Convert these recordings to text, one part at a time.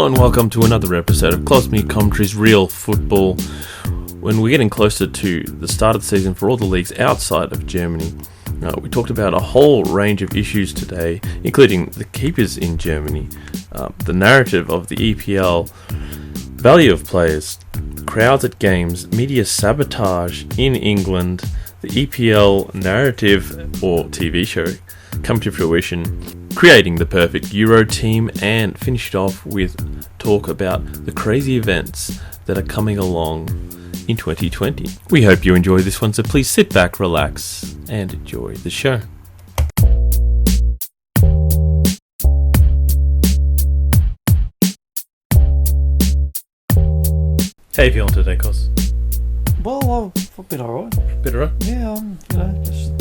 Hello and welcome to another episode of Close Me Commentary's Real Football. When we're getting closer to the start of the season for all the leagues outside of Germany, we talked about a whole range of issues today, including the keepers in Germany, the narrative of the EPL, value of players, crowds at games, media sabotage in England, the EPL narrative or TV show come to fruition, creating the perfect Euro team, and finish it off with talk about the crazy events that are coming along in 2020. We hope you enjoy this one, so please sit back, relax, and enjoy the show. How you feeling today, Cos? Well, I've been alright. Bit alright? Yeah, just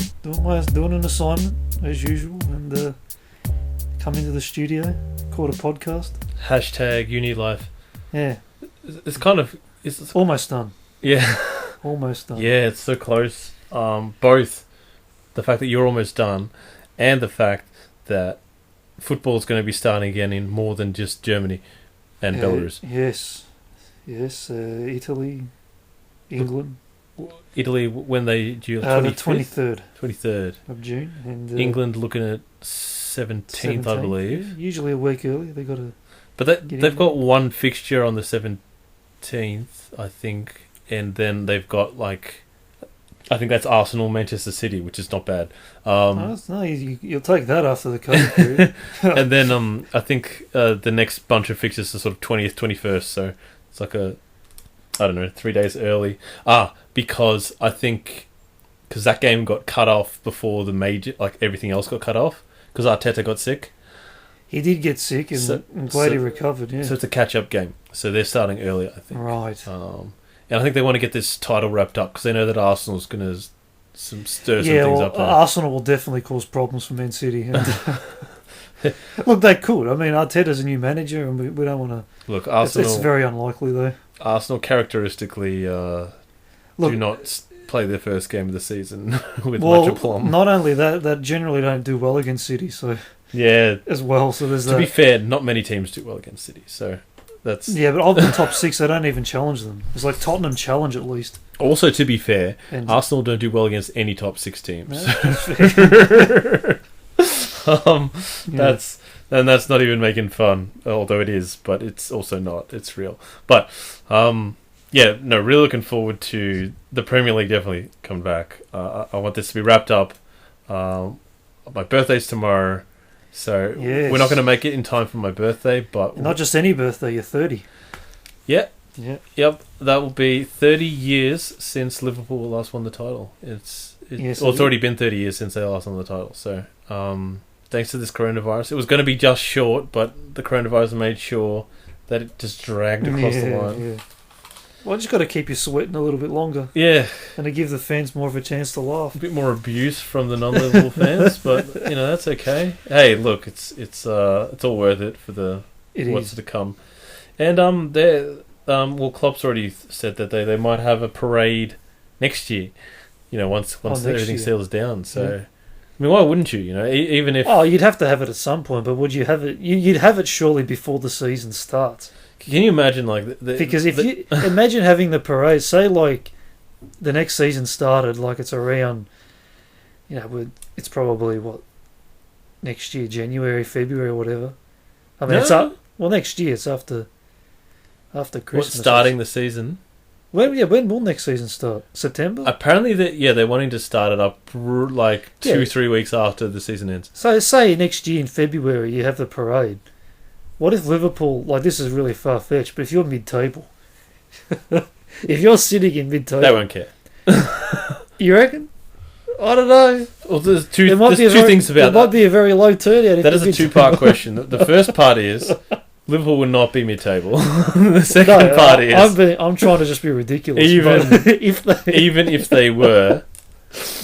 doing an assignment as usual, and come into the studio, record a podcast. Hashtag UniLife. Yeah, It's kind of... It's almost done. Yeah. Almost done. Yeah, it's so close. Both the fact that you're almost done and the fact that football is going to be starting again in more than just Germany and Belarus. Yes, Italy, England. Italy, when they do The 23rd of June. And England looking at 17th, I believe. Yeah, usually a week early. They got to. But they've got one fixture on the 17th, I think, and then they've got I think that's Arsenal, Manchester City, which is not bad. You'll take that after the COVID period. And then I think the next bunch of fixtures are sort of 20th, 21st, so it's like 3 days early. Because that game got cut off before the major, everything else got cut off, because Arteta got sick. He did get sick, and I'm glad he recovered, yeah. So it's a catch-up game, so they're starting early, I think. Right. And I think they want to get this title wrapped up, because they know that Arsenal's going to stir some things up there. Arsenal will definitely cause problems for Man City. And look, they could. I mean, Arteta's a new manager, and we don't want to... Look, Arsenal... It's very unlikely, though. Arsenal characteristically do not play their first game of the season with much aplomb. Not only that generally don't do well against City, so... Yeah. As well, so there's To be fair, not many teams do well against City, so that's... Yeah, but of the top six, they don't even challenge them. It's like Tottenham challenge, at least. Also, to be fair, and Arsenal don't do well against any top six teams. No, that's not even making fun, although it is, but it's also not. It's real. But, really looking forward to the Premier League definitely coming back. I want this to be wrapped up. My birthday's tomorrow, so yes. We're not going to make it in time for my birthday, but... Not just any birthday, you're 30. Yeah. Yeah. Yep, that will be 30 years since Liverpool last won the title. It's already been 30 years since they last won the title, so... thanks to this coronavirus. It was going to be just short, but the coronavirus made sure that it just dragged across the line. Yeah. Well, I just got to keep you sweating a little bit longer. Yeah. And to give the fans more of a chance to laugh. A bit more abuse from the non-Liverpool fans, but, that's okay. Hey, look, it's all worth it for what's to come. And, Klopp's already said that they might have a parade next year, once everything settles down, so... Yeah. I mean, why wouldn't you? Even if... Oh, you'd have to have it at some point, but would you have it? You'd have it surely before the season starts. Can you imagine, because if you imagine having the parade, say, the next season started, it's around, it's probably next year, January, February, or whatever. I mean, next year it's after Christmas. Starting the season? When will next season start? September? Apparently, they're wanting to start it up 2-3 weeks after the season ends. So, say next year in February you have the parade. What if Liverpool, this is really far-fetched, but if you're mid-table, if you're sitting in mid-table... They won't care. You reckon? I don't know. Well, there's two things about that. There might be a very low turnout. That is a two-part question. The first part is... Liverpool would not be mid-table. The second part is... I'm trying to just be ridiculous. Even if they were,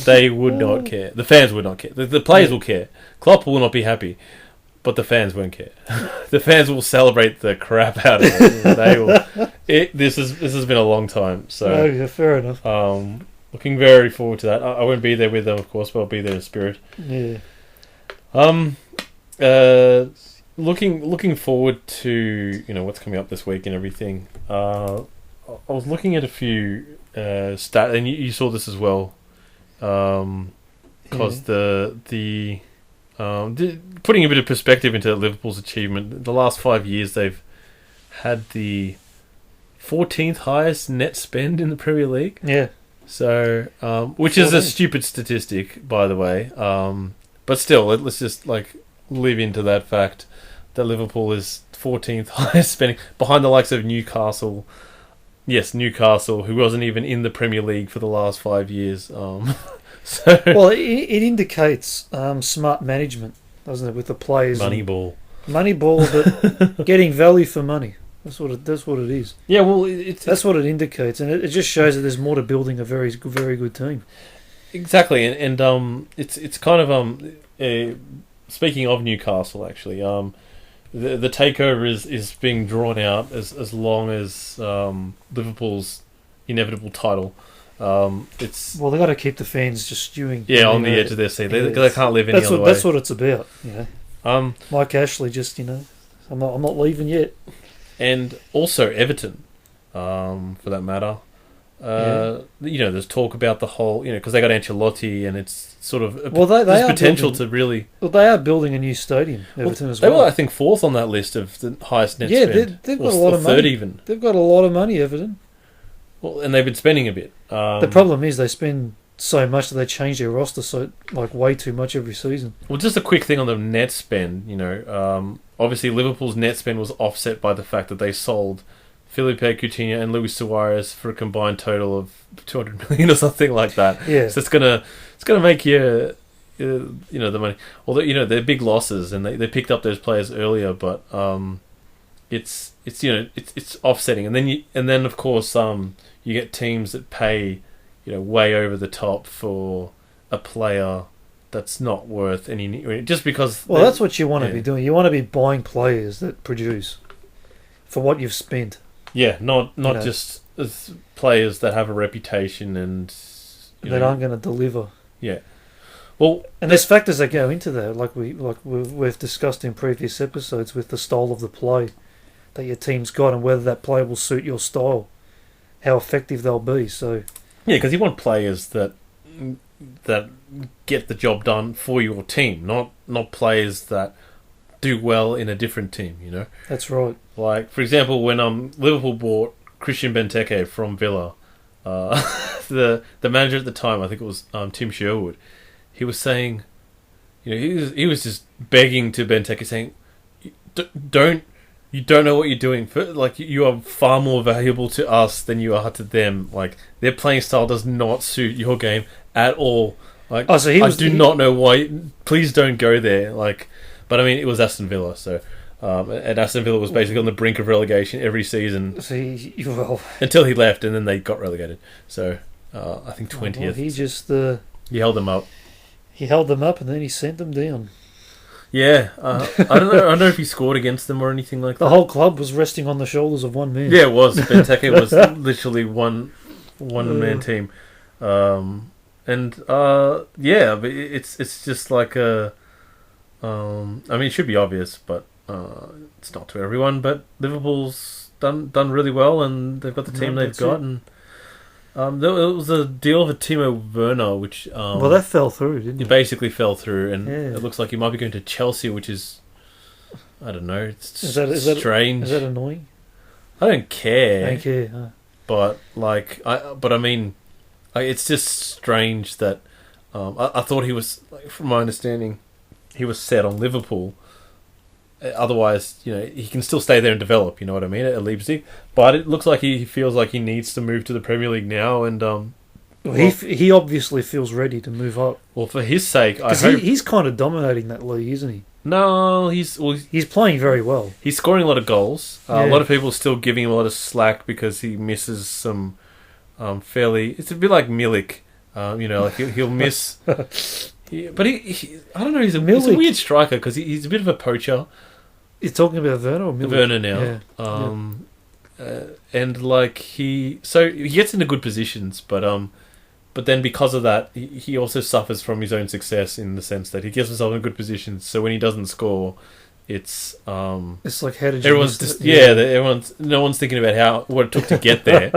they would not care. The fans would not care. The players will care. Klopp will not be happy, but the fans won't care. The fans will celebrate the crap out of it. They will. This has been a long time. So yeah, fair enough. Looking very forward to that. I won't be there with them, of course, but I'll be there in spirit. Yeah. looking forward to what's coming up this week and everything. I was looking at a few stats, and you saw this as well. Because putting a bit of perspective into Liverpool's achievement, the last 5 years they've had the 14th highest net spend in the Premier League. Yeah. So, which is a stupid statistic, by the way. But still, let's just live into that fact that Liverpool is 14th highest spending, behind the likes of Newcastle. Yes, Newcastle, who wasn't even in the Premier League for the last 5 years. Well, it indicates smart management, doesn't it, with the players? Moneyball, but getting value for money. That's what it is. Yeah, well, that's what it indicates, and it just shows that there's more to building a very good team. Exactly, and it's kind of speaking of Newcastle, actually, the takeover is being drawn out as long as Liverpool's inevitable title. They got to keep the fans just stewing. Yeah, on the edge of their seat. They can't live any other way. That's what it's about. Mike Ashley just I'm not leaving yet. And also Everton, for that matter. There's talk about the whole, because they got Ancelotti, and it's sort of there's potential to really. Well, they are building a new stadium, Everton as well. They were, I think, fourth on that list of the highest net spend. Yeah, they've got a lot of money. Third even. They've got a lot of money, Everton. Well, and they've been spending a bit. The problem is they spend so much that they change their roster way too much every season. Well, just a quick thing on the net spend. Obviously Liverpool's net spend was offset by the fact that they sold Felipe Coutinho and Luis Suarez for a combined total of 200 million or something like that. Yeah. So it's gonna make you the money. Although they're big losses, and they picked up those players earlier, but it's offsetting, and then of course you get teams that pay way over the top for a player that's not worth any, just because. Well, that's what you want to be doing. You want to be buying players that produce for what you've spent. Yeah, not just as players that have a reputation and that aren't going to deliver. Yeah. Well, and there's factors that go into that, like we've discussed in previous episodes, with the style of the play that your team's got and whether that play will suit your style, how effective they'll be. So yeah, because you want players that get the job done for your team, not players that do well in a different team. That's right. Like, for example, when Liverpool bought Christian Benteke from Villa, the manager at the time, I think it was Tim Sherwood, he was saying, he was just begging to Benteke, saying, you don't know what you're doing. You are far more valuable to us than you are to them. Like, their playing style does not suit your game at all. Like, I do not know why. Please don't go there. But I mean, it was Aston Villa, so. And Aston Villa was basically on the brink of relegation every season. Until he left, and then they got relegated. So, I think 20th. He held them up. He held them up, and then he sent them down. Yeah, I don't know if he scored against them or anything like that. The whole club was resting on the shoulders of one man. Yeah, it was. Benteke was literally one man team. But it's just like a. It should be obvious, but it's not to everyone. But Liverpool's done really well, and they've got the team they've got. And there was a deal for Timo Werner, which that fell through, didn't it? It basically fell through, and it looks like he might be going to Chelsea, which is, I don't know, it's strange. Is that annoying? I don't care. Huh? But it's just strange that I thought he was, from my understanding, he was set on Liverpool. Otherwise, he can still stay there and develop, you know what I mean, at Leipzig. But it looks like he feels like he needs to move to the Premier League now, and he obviously feels ready to move up. Well, for his sake, I hope... he's kind of dominating that league, isn't he? No, he's playing very well. He's scoring a lot of goals. A lot of people are still giving him a lot of slack because he misses some fairly... It's a bit like Milik, he'll miss... But he I don't know, he's a weird striker because he's a bit of a poacher. You're talking about Werner or Milik? Werner now. Yeah. And he gets into good positions, but then because of that, he also suffers from his own success in the sense that he gets himself in good positions. So when he doesn't score, It's It's like, how did you everyone's miss just it? no one's thinking about what it took to get there,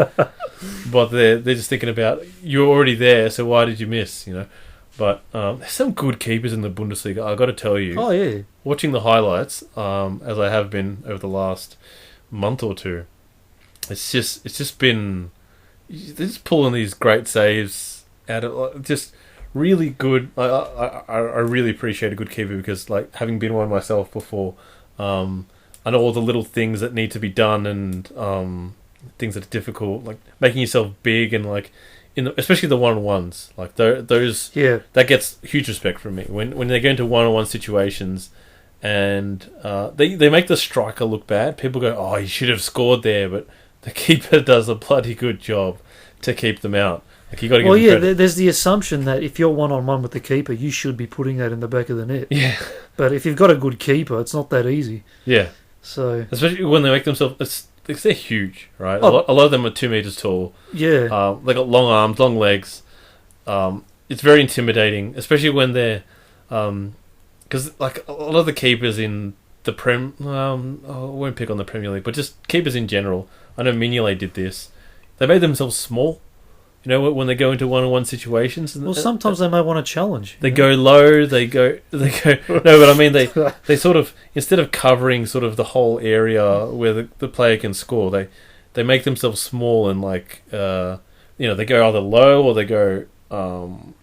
but they're just thinking about you're already there, so why did you miss? But there's some good keepers in the Bundesliga. I got to tell you. Oh yeah. Watching the highlights, as I have been over the last month or two, it's just been they're just pulling these great saves out of just really good. I really appreciate a good keeper because, like, having been one myself before, I know all the little things that need to be done and things that are difficult, like making yourself big and like especially the 1-on-1s, like those. Yeah. That gets huge respect from me when they go into 1-on-1 situations. And they make the striker look bad. People go, "Oh, he should have scored there," but the keeper does a bloody good job to keep them out. Like, you got to give him credit. There's the assumption that if you're 1-on-1 with the keeper, you should be putting that in the back of the net. Yeah, but if you've got a good keeper, it's not that easy. Yeah, so especially when they make themselves, they're huge, right? Oh. A lot of them are 2 meters tall. Yeah, they got long arms, long legs. It's very intimidating, especially when they're. Because, like, a lot of the keepers in the I won't pick on the Premier League, but just keepers in general. I know Mignolet did this. They made themselves small. When they go into 1-on-1 situations. Well, sometimes they may want to challenge. They go low. They go. No, but I mean they sort of, instead of covering sort of the whole area where the player can score, they make themselves small and, like, they go either low or they go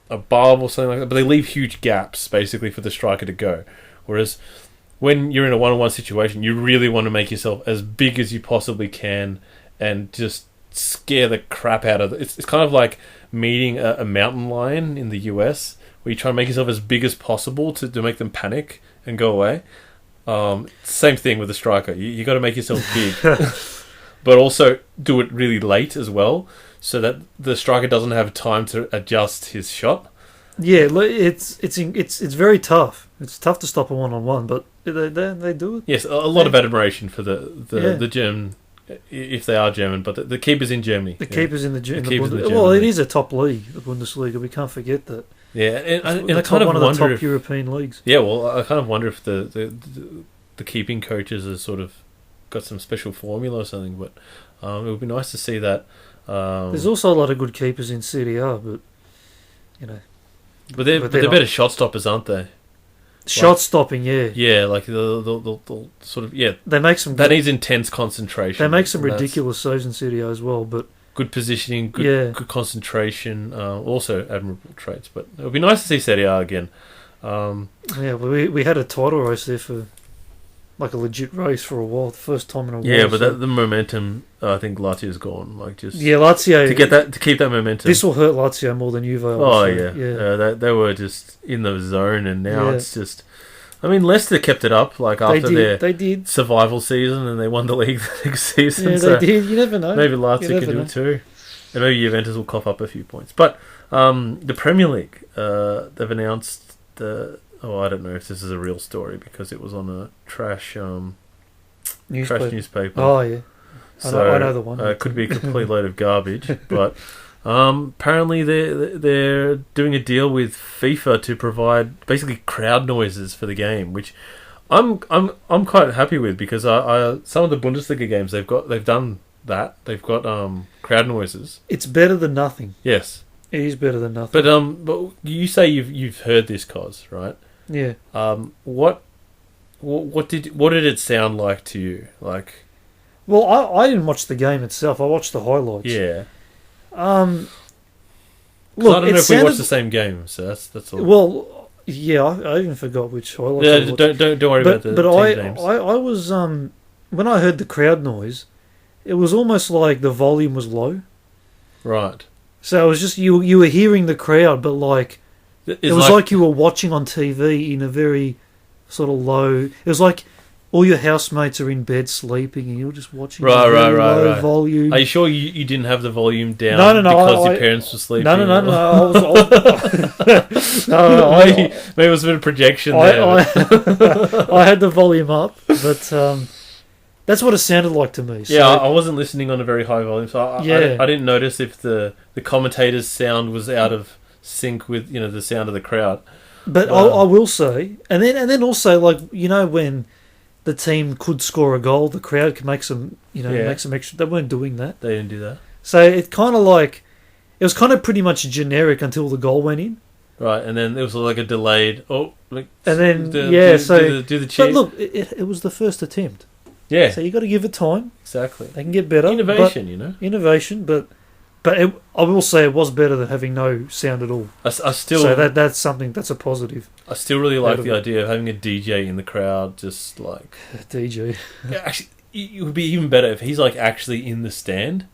above or something like that, but they leave huge gaps basically for the striker to go. Whereas when you're in a 1-on-1 situation, you really want to make yourself as big as you possibly can and just scare the crap out of it. It's kind of like meeting a mountain lion in the US, where you try to make yourself as big as possible to make them panic and go away. Same thing with the striker. You got to make yourself big, but also do it really late as well, so that the striker doesn't have time to adjust his shot. Yeah, it's very tough. It's tough to stop a 1-on-1, but they do it. Yes, a lot of admiration for the German, if they are German, but the keepers in Germany. The keepers in the Bundesliga. Well, it is a top league, the Bundesliga. We can't forget that. Yeah, and I kind of one of the wonder top European leagues. Yeah, well, I kind of wonder if the keeping coaches have sort of got some special formula or something, but it would be nice to see that. There's also a lot of good keepers in Serie A, but but they're better shot stoppers, aren't they? Shot stopping, yeah. Yeah, like the sort of, yeah. They make some. That needs intense concentration. They make some ridiculous saves in Serie A as well, but good positioning, good concentration, also admirable traits. But it would be nice to see Serie A again. Yeah, we had a title race there for, like, a legit race for a while, the first time in a while. Yeah, but the momentum, I think Lazio's gone. Like, just Lazio to keep that momentum. This will hurt Lazio more than Juve. Oh yeah. They were just in the zone, and now it's just. I mean, Leicester kept it up, like, after their survival season, and they won the league the next season. Yeah, they did. You never know. Maybe Lazio can do it too, and maybe Juventus will cough up a few points. But the Premier League, they've announced the. Oh, I don't know if this is a real story because it was on a trash newspaper. Oh, yeah. So, I know the one. It could be a complete load of garbage, but apparently they're doing a deal with FIFA to provide basically crowd noises for the game, which I'm quite happy with, because I some of the Bundesliga games they've done that. They've got crowd noises. It's better than nothing. Yes, it is better than nothing. But you say you've heard this, Cos, right? Yeah. What did it sound like to you? Like, well, I didn't watch the game itself. I watched the highlights. Yeah. Look, I don't know if we watched the same game, so that's all. Well, yeah, I even forgot which highlights. Yeah, don't worry about the team names. I was when I heard the crowd noise, it was almost like the volume was low. Right. So it was just you were hearing the crowd, but like. It was like you were watching on TV in a very sort of low. It was like all your housemates are in bed sleeping, and you're just watching. Low volume. Are you sure you didn't have the volume down? No. Because your parents were sleeping. No. Maybe it was a bit of projection there. I had the volume up, but that's what it sounded like to me. So. Yeah, I wasn't listening on a very high volume, so I didn't notice if the commentator's sound was out of sync with the sound of the crowd. But I will say, and then also, like, when the team could score a goal, the crowd could make some, make some extra. They weren't doing that. They didn't do that. So it was kind of pretty much generic until the goal went in. Right, and then it was like a delayed. And then do the cheer. But look, it was the first attempt. Yeah. So you got to give it time. Exactly. They can get better. Innovation, Innovation, but I will say it was better than having no sound at all. I still. So that's something that's a positive. I still really like the idea of having a DJ in the crowd, just like a DJ. Yeah, actually, it would be even better if he's like actually in the stand.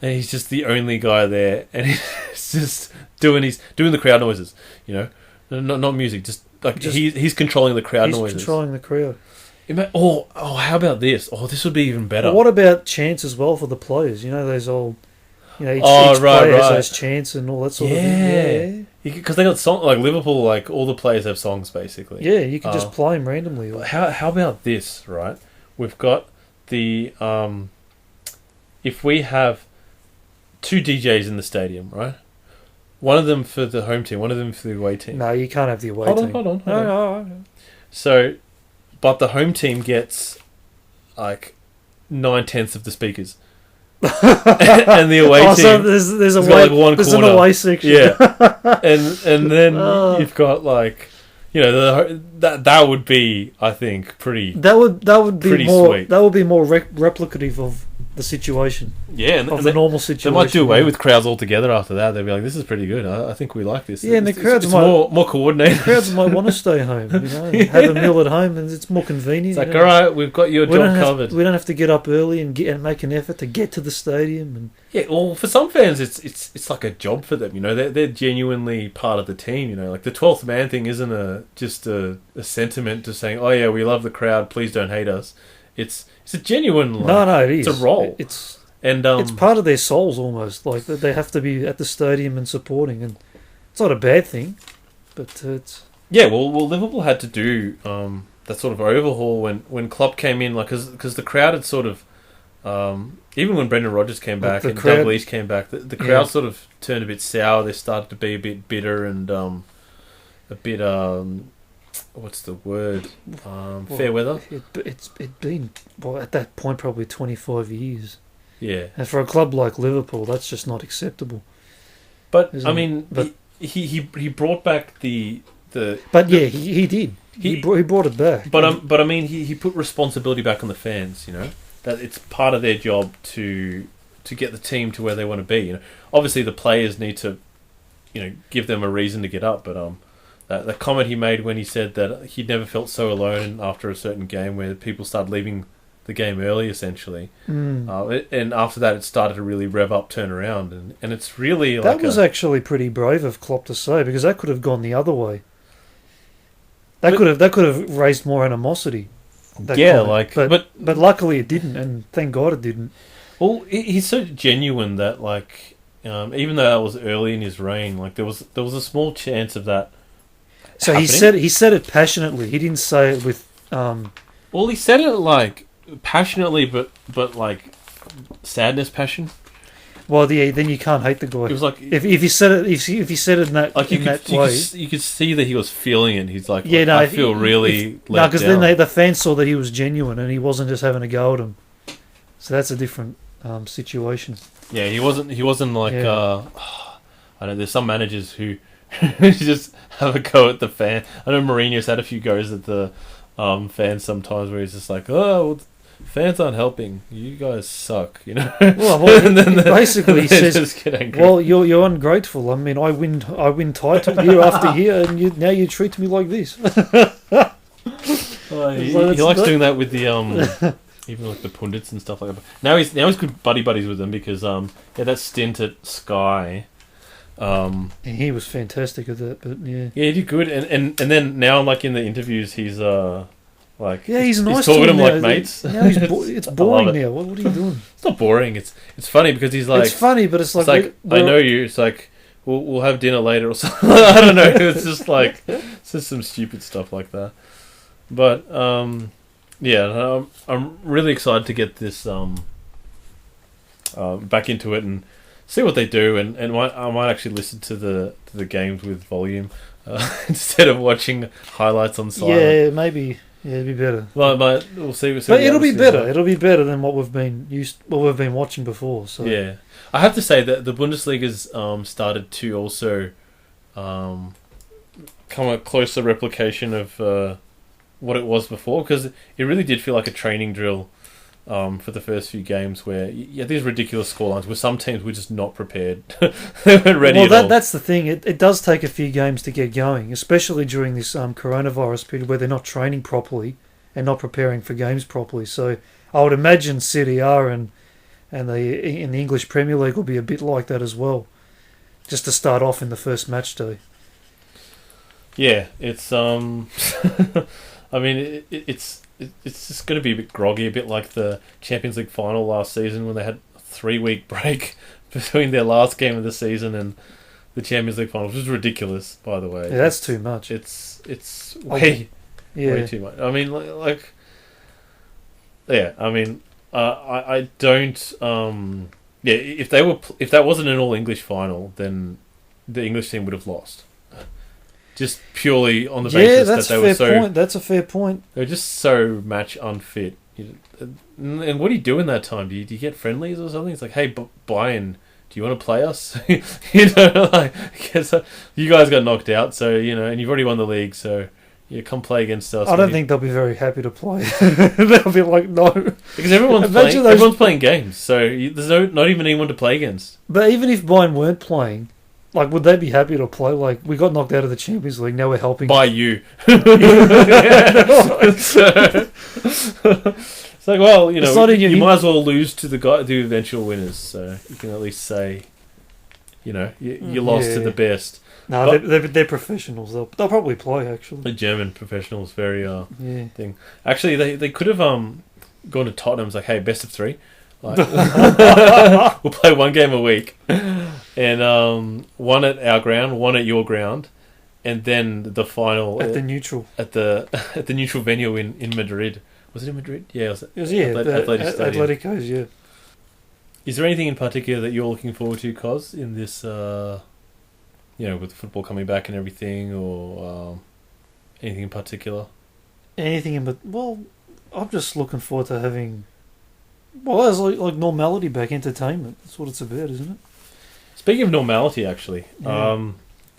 And he's just the only guy there, and he's just doing the crowd noises, not music, just he's controlling the crowd noises. He's controlling the crowd. How about this? Oh, this would be even better. But what about chants as well for the players? Those old, each player has those chants and all that sort of thing. Yeah, because they got songs like Liverpool, like all the players have songs basically. Yeah, you can just play them randomly. How about this? Right, we've got the if we have 2 DJs in the stadium, right? One of them for the home team, one of them for the away team. No, you can't have the away team. Hold on. No. So, but the home team gets like 9/10 of the speakers, and the away team. So there's an away section. Yeah, and then you've got like, that would be, I think, pretty. That would be pretty more sweet. That would be more replicative of the situation. Yeah, and the normal situation. They might do away with crowds altogether after that. They'd be like, "This is pretty good. I think we like this." Yeah, and the crowds it's more coordinated. The crowds might want to stay home, have a meal at home, and it's more convenient. It's like, all right, we've got your job covered. We don't have to get up early and make an effort to get to the stadium. And yeah, well, for some fans, it's like a job for them. They're genuinely part of the team. Like the 12th man thing isn't just a sentiment to saying, "Oh yeah, we love the crowd. Please don't hate us." It's a genuine. It is. It's a role. It's part of their souls almost. Like that they have to be at the stadium and supporting, and it's not a bad thing, but it's. Yeah, well, Liverpool had to do that sort of overhaul when Klopp came in, like because the crowd had sort of, even when Brendan Rodgers came back and Doug Leach came back, the crowd sort of turned a bit sour. They started to be a bit bitter and a bit what's the word? Fair weather. It's been at that point probably 25 years. Yeah, and for a club like Liverpool, that's just not acceptable. But I mean, he brought back the. But yeah, he did. He brought it back. But I mean, he put responsibility back on the fans. That it's part of their job to get the team to where they want to be. Obviously the players need to, give them a reason to get up. But the comment he made when he said that he'd never felt so alone after a certain game where people started leaving the game early, essentially. And after that, it started to really rev up, turn around, and it's really that was actually pretty brave of Klopp to say, because that could have gone the other way. That could have raised more animosity. Comment. But luckily it didn't, and thank God it didn't. Well, he's so genuine that even though that was early in his reign, there was a small chance of that. So happening. he said it passionately. He didn't say it with. Well, he said it passionately, but sadness, passion. Well, then you can't hate the guy. It was like if he said it in that way, you could see that he was feeling it. He's like, yeah, no, I feel really let down. Because then the fans saw that he was genuine and he wasn't just having a go at him. So that's a different situation. Yeah, he wasn't like I know. There's some managers who just have a go at the fan. I know Mourinho's had a few goes at the fans sometimes where he's just like, well, fans aren't helping. You guys suck, Well, and then basically he says, well, you're ungrateful. I mean, I win title year after year, and now you treat me like this. He likes doing that with the even like the pundits and stuff like that. Now he's good buddies with them because that stint at Sky. He was fantastic at that, but yeah, he did good, and then now in the interviews he's he's nice. He's talking to him like mates. Now it's boring now. What are you doing? It's not boring. It's funny because he's like. It's funny, but it's like I know you. It's like we'll have dinner later or something. I don't know. It's just some stupid stuff like that. But I'm really excited to get this back into it and see what they do, and I might actually listen to the games with volume instead of watching highlights on silent. Yeah, maybe. Yeah, it'd be better. But we'll see. But it'll be better. It'll be better than what we've been watching before. So yeah, I have to say that the Bundesliga's started to also come a closer replication of what it was before, because it really did feel like a training drill for the first few games, where you had these ridiculous scorelines where some teams were just not prepared. They weren't ready at all. That's the thing. It does take a few games to get going, especially during this coronavirus period where they're not training properly and not preparing for games properly. So I would imagine Serie A and the English Premier League will be a bit like that as well, just to start off in the first match day. Yeah, it's I mean, it's just going to be a bit groggy, a bit like the Champions League final last season when they had a 3-week break between their last game of the season and the Champions League final, which was ridiculous, by the way. Yeah, that's too much. It's way too much. I mean, I don't. If that wasn't an all English final, then the English team would have lost. Just purely on the basis that they were so... That's a fair point. They were just so match unfit. And what do you do in that time? Do you get friendlies or something? It's like, hey, Bayern, do you want to play us? You guys got knocked out, so, and you've already won the league, so come play against us. I don't think they'll be very happy to play. They'll be like, no. Because everyone's playing games, so there's not even anyone to play against. But even if Bayern weren't playing... Like, would they be happy to play? Like, we got knocked out of the Champions League, now we're helping... By you. It's like, well, you might as well lose to the eventual winners, so you can at least say, you lost to the best. No, they're professionals. They'll probably play, actually. The German professionals, very thing. Actually, they could have gone to Tottenham's like, hey, best of 3. Like, we'll play one game a week, and one at our ground, one at your ground, and then the final at the neutral neutral venue in Madrid. Was it in Madrid? Yeah, it was Atletico's. Yeah. Is there anything in particular that you're looking forward to, Cos, in this? With football coming back and everything, or anything in particular? Well, I'm just looking forward to having. Well, it's like normality back, entertainment. That's what it's about, isn't it? Speaking of normality, actually,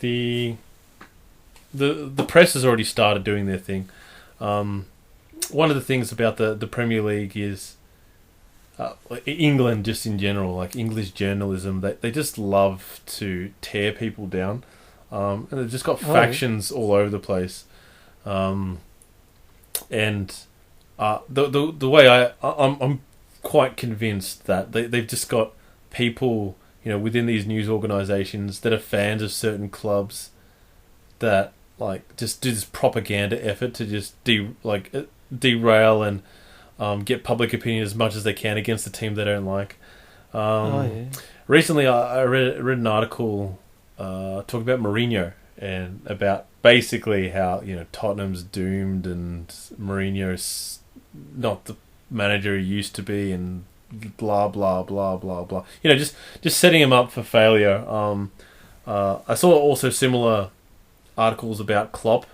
the press has already started doing their thing. One of the things about the Premier League is England, just in general, like English journalism, they just love to tear people down, and they've just got factions all over the place. And the way I'm quite convinced that they've just got people, within these news organisations that are fans of certain clubs that just do this propaganda effort to just derail and get public opinion as much as they can against the team they don't like. Recently, I read an article talking about Mourinho and about basically how Tottenham's doomed and Mourinho's not the manager he used to be, and blah blah blah blah blah. Just setting him up for failure. I saw also similar articles about Klopp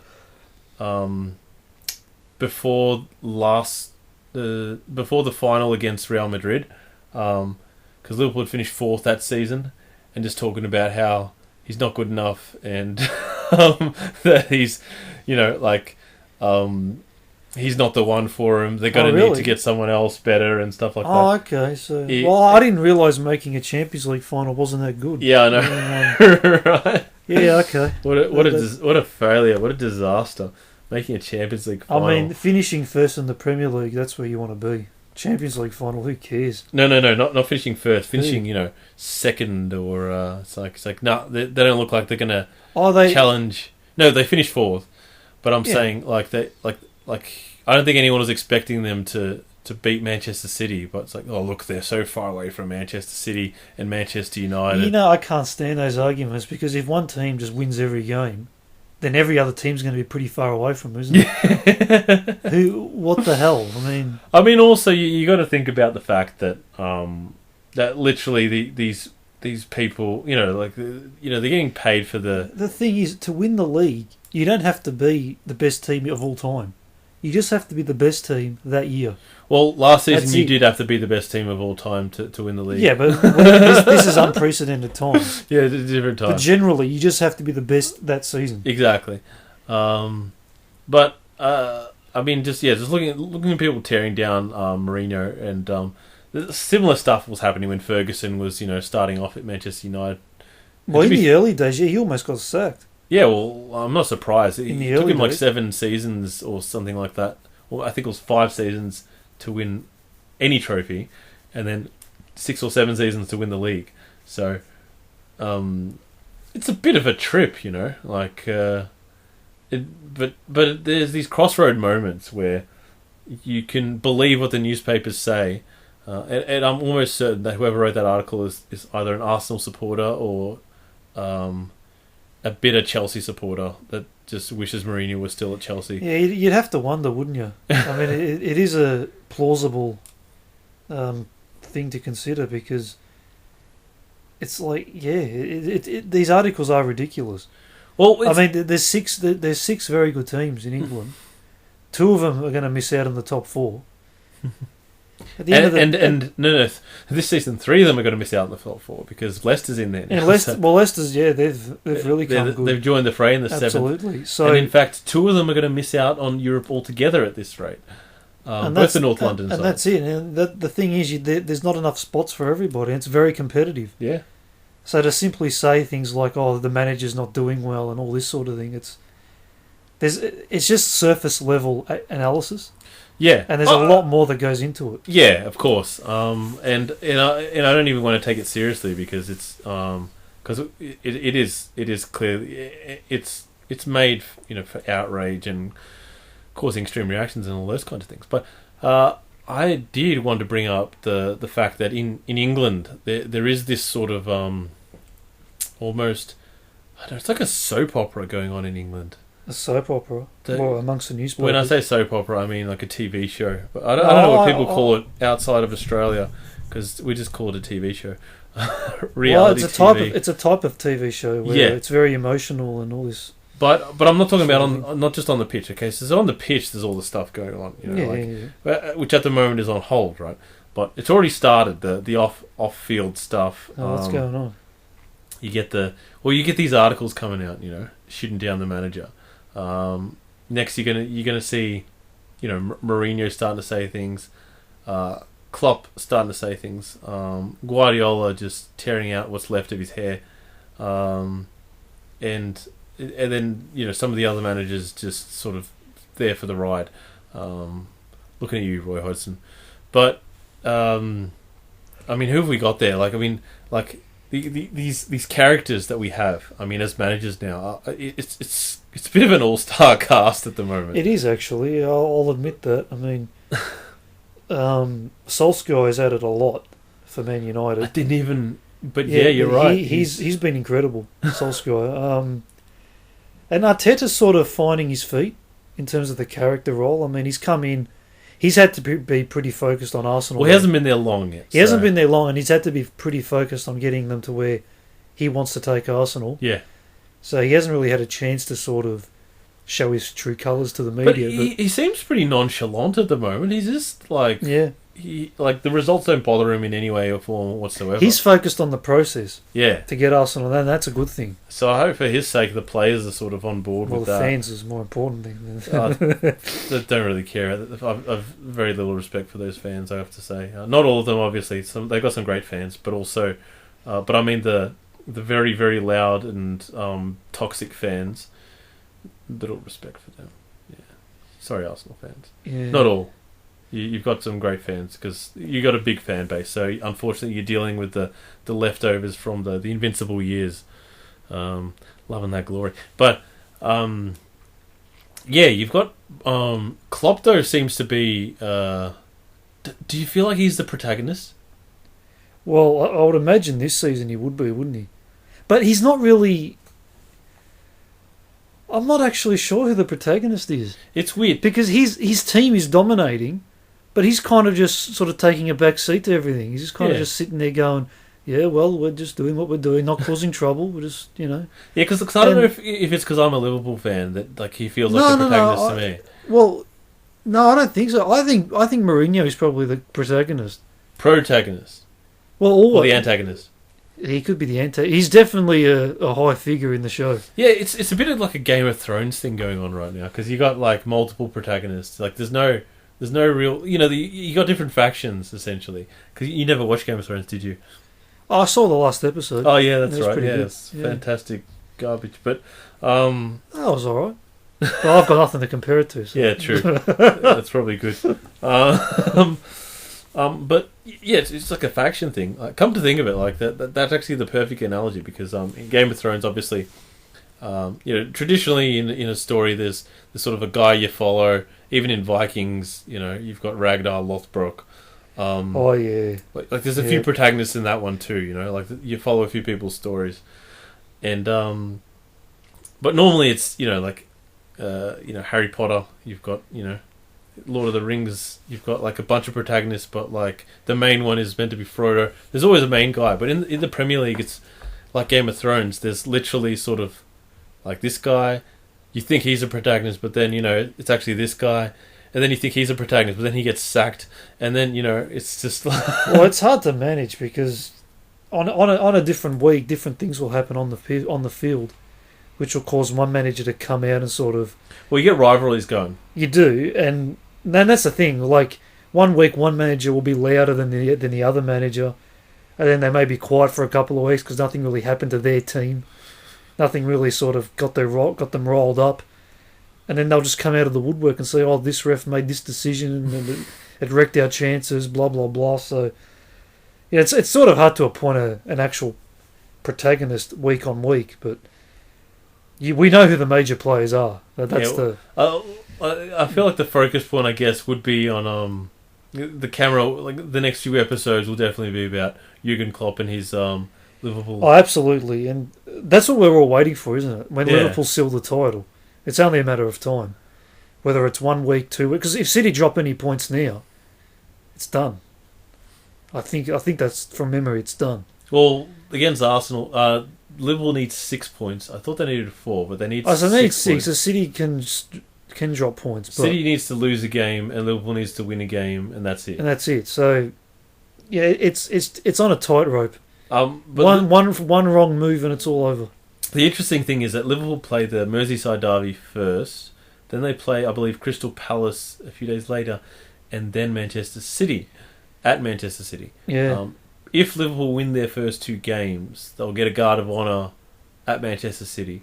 before the final against Real Madrid, because Liverpool had finished 4th that season, and just talking about how he's not good enough, and that he's he's not the one for him. They're going to need to get someone else better and stuff like that. Oh, okay. So, I didn't realise making a Champions League final wasn't that good. Yeah, I know. Right? Yeah, okay. What a failure. What a disaster. Making a Champions League final. I mean, finishing first in the Premier League, that's where you want to be. Champions League final, who cares? No, not finishing first. Finishing, second, or it's like no, they don't look like they're going to challenge. No, they finished 4th. But I'm saying I don't think anyone was expecting them to beat Manchester City, but it's like, oh look, they're so far away from Manchester City and Manchester United. I can't stand those arguments, because if one team just wins every game, then every other team's going to be pretty far away from them, isn't it? What the hell? I mean, also you got to think about the fact that that literally these people, they're getting paid for the. The thing is, to win the league, you don't have to be the best team of all time. You just have to be the best team that year. Well, last season That's you it. did have to be the best team of all time to win the league. Yeah, but this is unprecedented times. Yeah, it's a different time. But generally, you just have to be the best that season. Exactly. But I mean, just looking at people tearing down Mourinho, and similar stuff was happening when Ferguson was starting off at Manchester United. Well, in the early days, he almost got sacked. Yeah, well, I'm not surprised. It took him like days. 7 seasons or something like that. Well, I think it was 5 seasons to win any trophy, and then 6 or 7 seasons to win the league. So, it's a bit of a trip, like. But there's these crossroad moments where you can believe what the newspapers say, and I'm almost certain that whoever wrote that article is either an Arsenal supporter or a bitter Chelsea supporter that just wishes Mourinho was still at Chelsea. Yeah, you'd have to wonder, wouldn't you? I mean, it is a plausible thing to consider, because it's like, these articles are ridiculous. Well, I mean, there's 6 very good teams in England. 2 of them are going to miss out on the top 4. At the end of no, this season 3 of them are going to miss out on the top 4 because Leicester's in there. And Leicester's they've really come good. They've joined the fray in the 7th. Absolutely. So, and in fact, 2 of them are going to miss out on Europe altogether at this rate. Both the North London side. And that's it. And the thing is, there's not enough spots for everybody. It's very competitive. Yeah. So to simply say things like, "Oh, the manager's not doing well," and all this sort of thing, it's just surface level analysis. Yeah, and there's a lot more that goes into it. Yeah, of course. And I don't even want to take it seriously because it's because it is clearly it's made for outrage and causing extreme reactions and all those kinds of things. But I did want to bring up the fact that in England there is this sort of almost, I don't know, it's like a soap opera going on in England. A soap opera? Amongst the newspapers? When I say soap opera, I mean like a TV show. But I don't know what people call it outside of Australia, because we just call it a TV show. Reality TV. It's a type of TV show where it's very emotional and all this. But I'm not talking about not just on the pitch, okay? So on the pitch, there's all the stuff going on, which at the moment is on hold, right? But it's already started the off field stuff. What's going on? You get these articles coming out, shooting down the manager. Next, you're gonna see, Mourinho starting to say things, Klopp starting to say things, Guardiola just tearing out what's left of his hair, and then some of the other managers just sort of there for the ride. Looking at you, Roy Hodgson. But I mean, who have we got there? These characters that we have. I mean, as managers now, it's a bit of an all-star cast at the moment. It is actually. I'll admit that. I mean, Solskjaer has added a lot for Man United. I didn't even. But you're right. He's been incredible, Solskjaer. And Arteta's sort of finding his feet in terms of the character role. I mean, he's come in. He's had to be pretty focused on Arsenal. Well, he hasn't been there long yet. He hasn't been there long, and he's had to be pretty focused on getting them to where he wants to take Arsenal. Yeah. So he hasn't really had a chance to sort of show his true colours to the media. But he seems pretty nonchalant at the moment. He's just like... Yeah. The results don't bother him in any way or form whatsoever. He's focused on the process. Yeah. To get Arsenal, and that's a good thing. So I hope for his sake the players are sort of on board with that. Well, the fans is a more important thing. They don't really care. I've very little respect for those fans, I have to say. Not all of them, obviously. They've got some great fans, but also... but I mean the very, very loud and toxic fans. Little respect for them. Yeah. Sorry, Arsenal fans. Yeah. Not all. You've got some great fans because you got a big fan base. So unfortunately, you're dealing with the leftovers from the invincible years, loving that glory. But you've got Klopp. Though seems to be. Do you feel like he's the protagonist? Well, I would imagine this season he would be, wouldn't he? But he's not really. I'm not actually sure who the protagonist is. It's weird because his team is dominating. But he's kind of just sort of taking a back seat to everything. He's just kind of just sitting there going, yeah, well, we're just doing what we're doing, not causing trouble. We're just, Yeah, because I don't know if it's because I'm a Liverpool fan that he feels like the protagonist to me. Well, No, I don't think so. I think Mourinho is probably the protagonist. Protagonist. Well, Or the antagonist. He could be the antagonist. He's definitely a high figure in the show. Yeah, it's a bit of like a Game of Thrones thing going on right now because you got like multiple protagonists. Like there's no real, you got different factions essentially. Because you never watched Game of Thrones, did you? Oh, I saw the last episode. Oh yeah, that's right. Yeah, good. it's fantastic garbage. But that was all right. Well, I've got nothing to compare it to. So. Yeah, true. That's probably good. But yeah, it's like a faction thing. Like, come to think of it, like that's actually the perfect analogy because in Game of Thrones, obviously, traditionally in a story, there's sort of a guy you follow. Even in Vikings, you've got Ragnar Lothbrok. Oh yeah. Like there's a few protagonists in that one too. Like you follow a few people's stories, and but normally it's Harry Potter. You've got Lord of the Rings, you've got like a bunch of protagonists, but like the main one is meant to be Frodo. There's always a main guy, but in the Premier League, it's like Game of Thrones. There's literally sort of like this guy. You think he's a protagonist, but then it's actually this guy, and then you think he's a protagonist, but then he gets sacked, and then it's just like well, it's hard to manage because on a different week, different things will happen on the field, which will cause one manager to come out and sort of. Well, you get rivalries going. You do, and that's the thing. Like 1 week, one manager will be louder than the other manager, and then they may be quiet for a couple of weeks because nothing really happened to their team. Nothing really sort of got them rolled up, and then they'll just come out of the woodwork and say, "Oh, this ref made this decision and it wrecked our chances." Blah blah blah. So, yeah, it's sort of hard to appoint an actual protagonist week on week, but. We know who the major players are. That's I feel like the focus point, I guess, would be on the camera. Like the next few episodes will definitely be about Jurgen Klopp and his Liverpool. Oh, absolutely, and that's what we're all waiting for, isn't it? When Liverpool seal the title, it's only a matter of time. Whether it's 1 week, 2 weeks, because if City drop any points now, it's done. I think that's from memory. It's done. Well, against Arsenal. Liverpool needs 6 points. I thought they needed 4, but they need 6 so they need 6. Points. So City can drop points. But City needs to lose a game, and Liverpool needs to win a game, and that's it. So, yeah, it's on a tightrope. But one wrong move and it's all over. The interesting thing is that Liverpool play the Merseyside derby first, then they play, I believe, Crystal Palace a few days later, and then Manchester City at Manchester City. Yeah. If Liverpool win their first 2 games, they'll get a guard of honour at Manchester City.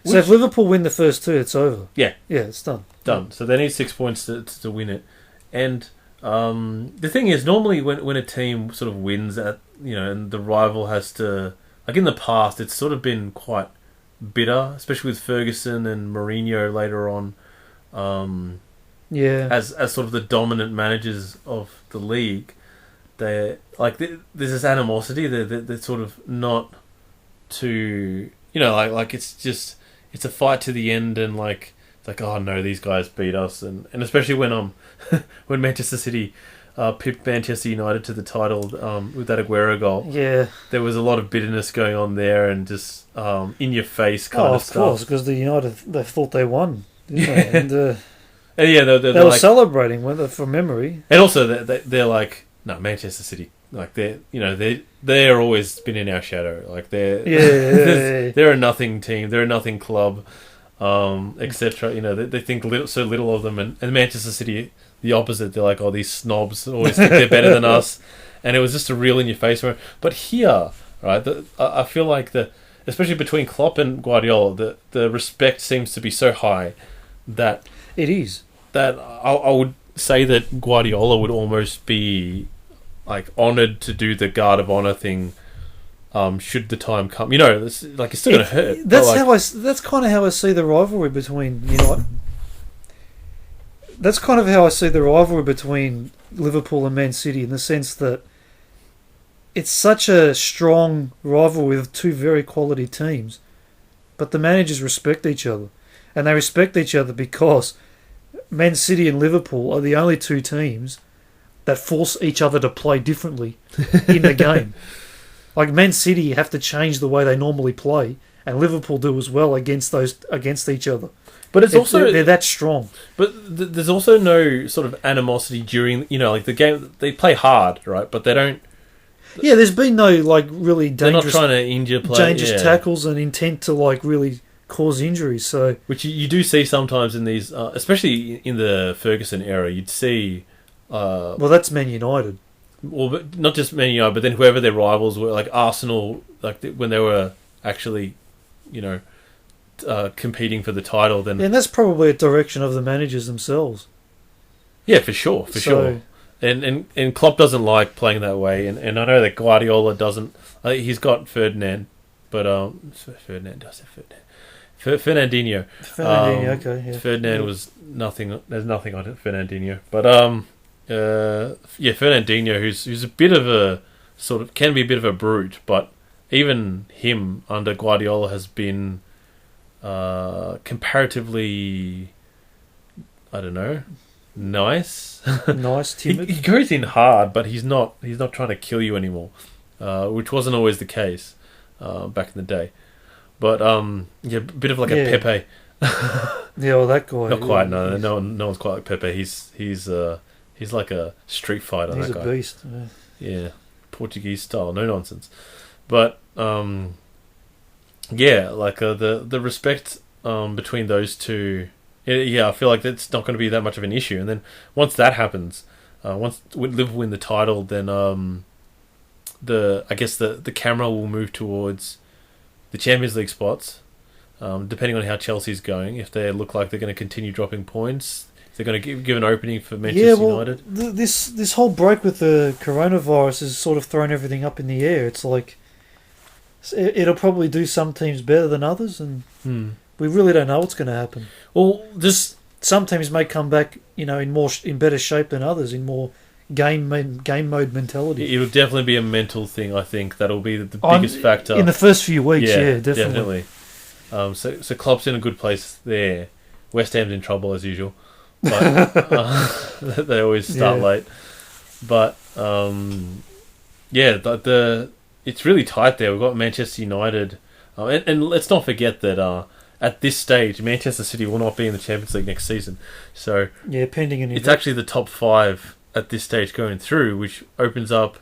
So if Liverpool win the first 2, it's over. Yeah. Yeah, it's done. Done. So they need 6 points to win it. And the thing is, normally when a team sort of wins at and the rival has to, like in the past, it's sort of been quite bitter, especially with Ferguson and Mourinho later on. As sort of the dominant managers of the league. They're like there's this animosity. They're sort of not too like it's a fight to the end, and like it's like, oh no, these guys beat us, and especially when when Manchester City pipped Manchester United to the title with that Aguero goal. Yeah, there was a lot of bitterness going on there, and just in your face kind of stuff. Of course, because the United they thought they won, didn't they? And yeah, they were like, celebrating from memory, and also they're like. No, Manchester City, like they're always been in our shadow. Like they're a nothing team, they're a nothing club, etc. They think so little of them, and Manchester City, the opposite. They're like, oh, these snobs always think they're better than us, and it was just a real in your face. But here, right, I feel like especially between Klopp and Guardiola, the respect seems to be so high that it is that I would say that Guardiola would almost be like honoured to do the guard of honour thing, should the time come. It's like it's still going to hurt. That's kind of how I see the rivalry between That's kind of how I see the rivalry between Liverpool and Man City, in the sense that it's such a strong rivalry with 2 very quality teams, but the managers respect each other, and they respect each other because Man City and Liverpool are the only 2 teams that force each other to play differently in the game. Like Man City have to change the way they normally play, and Liverpool do as well against each other. But it's also they're that strong. But there's also no sort of animosity during, like the game. They play hard, right? But they don't. Yeah, there's been no like really dangerous. They're not trying to injure players. Dangerous tackles and intent to like really cause injuries. So which you do see sometimes in these, especially in the Ferguson era, you'd see. Well, that's Man United. Well, but not just Man United, but then whoever their rivals were, like Arsenal, like when they were actually, competing for the title. Then and that's probably a direction of the managers themselves. Yeah, for sure. And Klopp doesn't like playing that way, and I know that Guardiola doesn't. He's got Ferdinand, but Fernandinho. Okay, yeah. Ferdinand was nothing. There's nothing on it, Fernandinho, but Fernandinho, who's a bit of a can be a bit of a brute, but even him under Guardiola has been comparatively, I don't know, nice. Timid. He goes in hard, but he's not trying to kill you anymore, which wasn't always the case back in the day. But a bit of like a Pepe. Well, that guy. Not quite. No one's quite like Pepe. He's like a street fighter. He's that guy. A beast. Yeah, Portuguese style, no nonsense. But like the respect between those two. Yeah, I feel like that's not going to be that much of an issue. And then once that happens, once Liverpool win the title, then the camera will move towards the Champions League spots, depending on how Chelsea's going. If they look like they're going to continue dropping points, if they're going to give an opening for Manchester United. This whole break with the coronavirus has sort of thrown everything up in the air. It's like it'll probably do some teams better than others, and we really don't know what's going to happen. Well, some teams may come back, in better shape than others, in more game mode mentality. It'll definitely be a mental thing. I think that'll be the biggest factor in the first few weeks. Yeah, definitely. So Klopp's in a good place there. West Ham's in trouble as usual, but they always start late. But it's really tight there. We've got Manchester United, and let's not forget that at this stage, Manchester City will not be in the Champions League next season. So pending an it's actually the top 5 at this stage going through, which opens up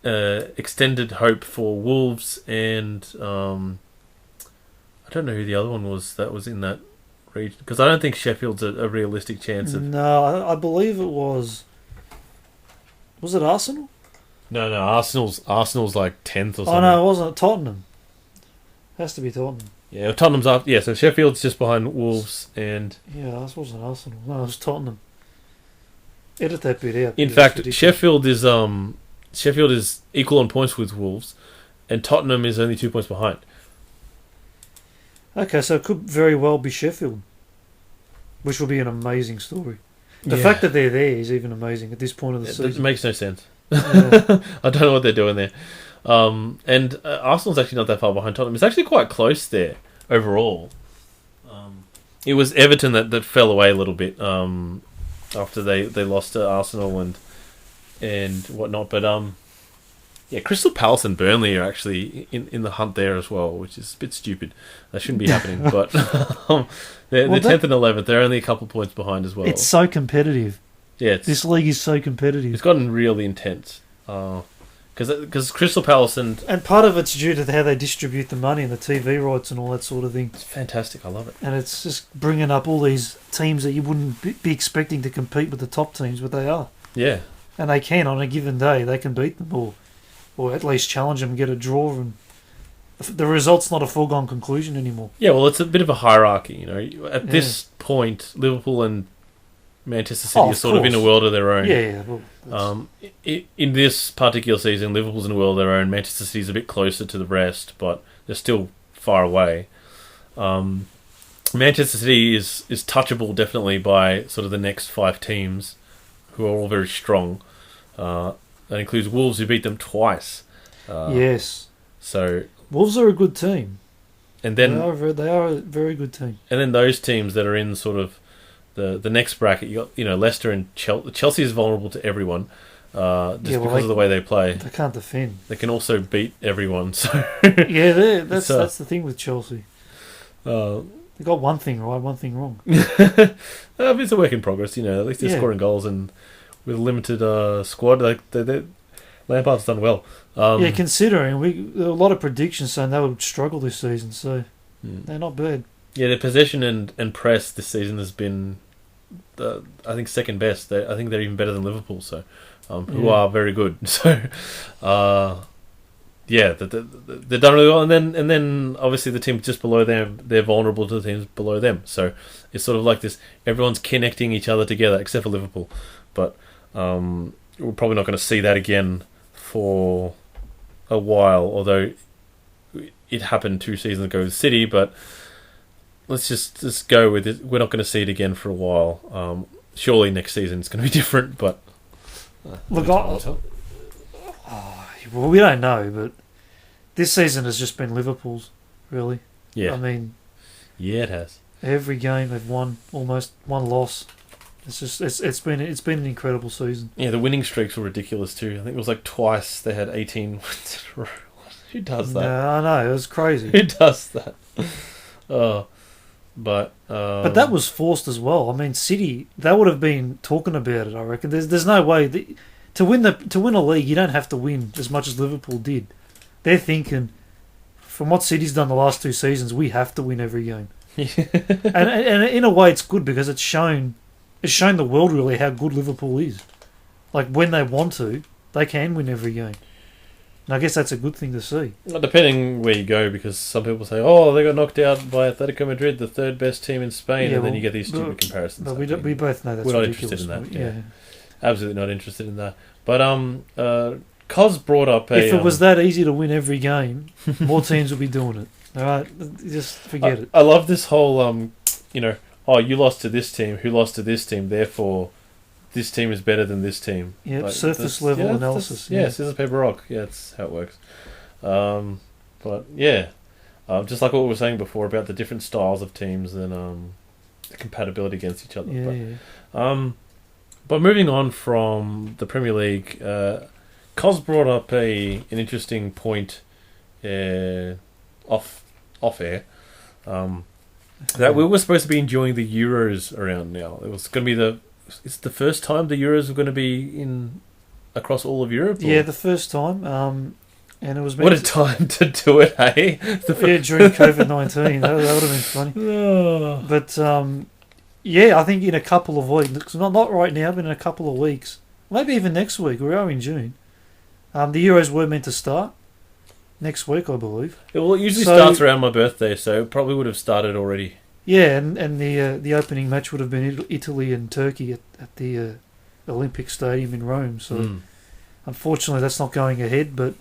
extended hope for Wolves and I don't know who the other one was that was in that region, because I don't think Sheffield's a realistic chance of. No, I believe it was. Was it Arsenal? No, Arsenal's like 10th or something. Oh no, it wasn't. Tottenham. Has to be Tottenham. Yeah, Tottenham's up. Yeah, so Sheffield's just behind Wolves and. Yeah, this wasn't Arsenal. No, it was Tottenham. Edit that bit out. In fact, Sheffield is equal on points with Wolves, and Tottenham is only 2 points behind. Okay, so it could very well be Sheffield, which will be an amazing story. The fact that they're there is even amazing at this point of the season. It makes no sense. I don't know what they're doing there. And Arsenal's actually not that far behind Tottenham. It's actually quite close there overall. It was Everton that fell away a little bit after they lost to Arsenal and whatnot. But Crystal Palace and Burnley are actually in the hunt there as well, which is a bit stupid. That shouldn't be happening. But they're 10th and 11th. They're only a couple points behind as well. It's so competitive. Yeah, this league is so competitive. It's gotten really intense. Because Crystal Palace and part of it's due to how they distribute the money and the TV rights and all that sort of thing. It's fantastic. I love it. And it's just bringing up all these teams that you wouldn't be expecting to compete with the top teams, but they are. Yeah. And they can, on a given day, they can beat them or at least challenge them and get a draw. And the result's not a foregone conclusion anymore. Yeah, well, it's a bit of a hierarchy. At this point, Liverpool and Manchester City are sort of in a world of their own. Yeah. Well, in this particular season, Liverpool's in a world of their own. Manchester City's a bit closer to the rest, but they're still far away. Manchester City is touchable definitely by sort of the next 5 teams, who are all very strong. That includes Wolves, who beat them twice. Yes. So Wolves are a good team. And then they are a very good team. And then those teams that are in sort of the next bracket, you got Leicester and Chelsea. Chelsea is vulnerable to everyone. because of the way they play. They can't defend. They can also beat everyone. So yeah, that's the thing with Chelsea. They got one thing right, one thing wrong. It's a work in progress, At least they're scoring goals, and with a limited squad, Lampard's done well. Considering there were a lot of predictions saying they would struggle this season, so they're not bad. Yeah, their possession and press this season has been, I think, second best. I think they're even better than Liverpool, so who are very good. So, they've done really well. And then obviously the team just below them, they're vulnerable to the teams below them. So it's sort of like this: everyone's connecting each other together, except for Liverpool. But we're probably not going to see that again for a while. Although it happened 2 seasons ago with City, but let's just go with it. We're not going to see it again for a while. Surely next season it's going to be different, but look, we don't know, but this season has just been Liverpool's, really. Yeah. I mean, it has. Every game they've won, almost one loss. It's been an incredible season. Yeah, the winning streaks were ridiculous too. I think it was like twice they had 18 wins in a row. Who does that? No, I know, it was crazy. Who does that? But that was forced as well. I mean, City, they would have been talking about it. I reckon. There's no way to win a league, you don't have to win as much as Liverpool did. They're thinking, from what City's done the last 2 seasons, we have to win every game. and in a way, it's good because it's shown the world really how good Liverpool is. Like when they want to, they can win every game. And I guess that's a good thing to see. Well, depending where you go, because some people say, "Oh, they got knocked out by Atletico Madrid, the 3rd best team in Spain," and then you get these stupid comparisons. But we both know that's we're not ridiculous. interested in that. Yeah. Absolutely not interested in that. But Cos brought up if it was that easy to win every game, more teams would be doing it. All right, just forget it. I love this whole you lost to this team, who lost to this team, therefore this team is better than this team. Yeah, surface level analysis. Scissors, paper, rock. Yeah, that's how it works. But yeah, just like what we were saying before about the different styles of teams and the compatibility against each other. But moving on from the Premier League, Cos brought up an interesting point off air. That we were supposed to be enjoying the Euros around now. It was going to be it's the first time the Euros are going to be across all of Europe? Yeah, the first time. And it was what a time to do it, hey? During COVID-19. that would have been funny. Oh. But, I think in a couple of weeks, not right now, but in a couple of weeks, maybe even next week, we are in June, the Euros were meant to start next week, I believe. Well, it usually starts around my birthday, so it probably would have started already. Yeah, and the opening match would have been Italy and Turkey at the Olympic Stadium in Rome. So unfortunately, that's not going ahead. But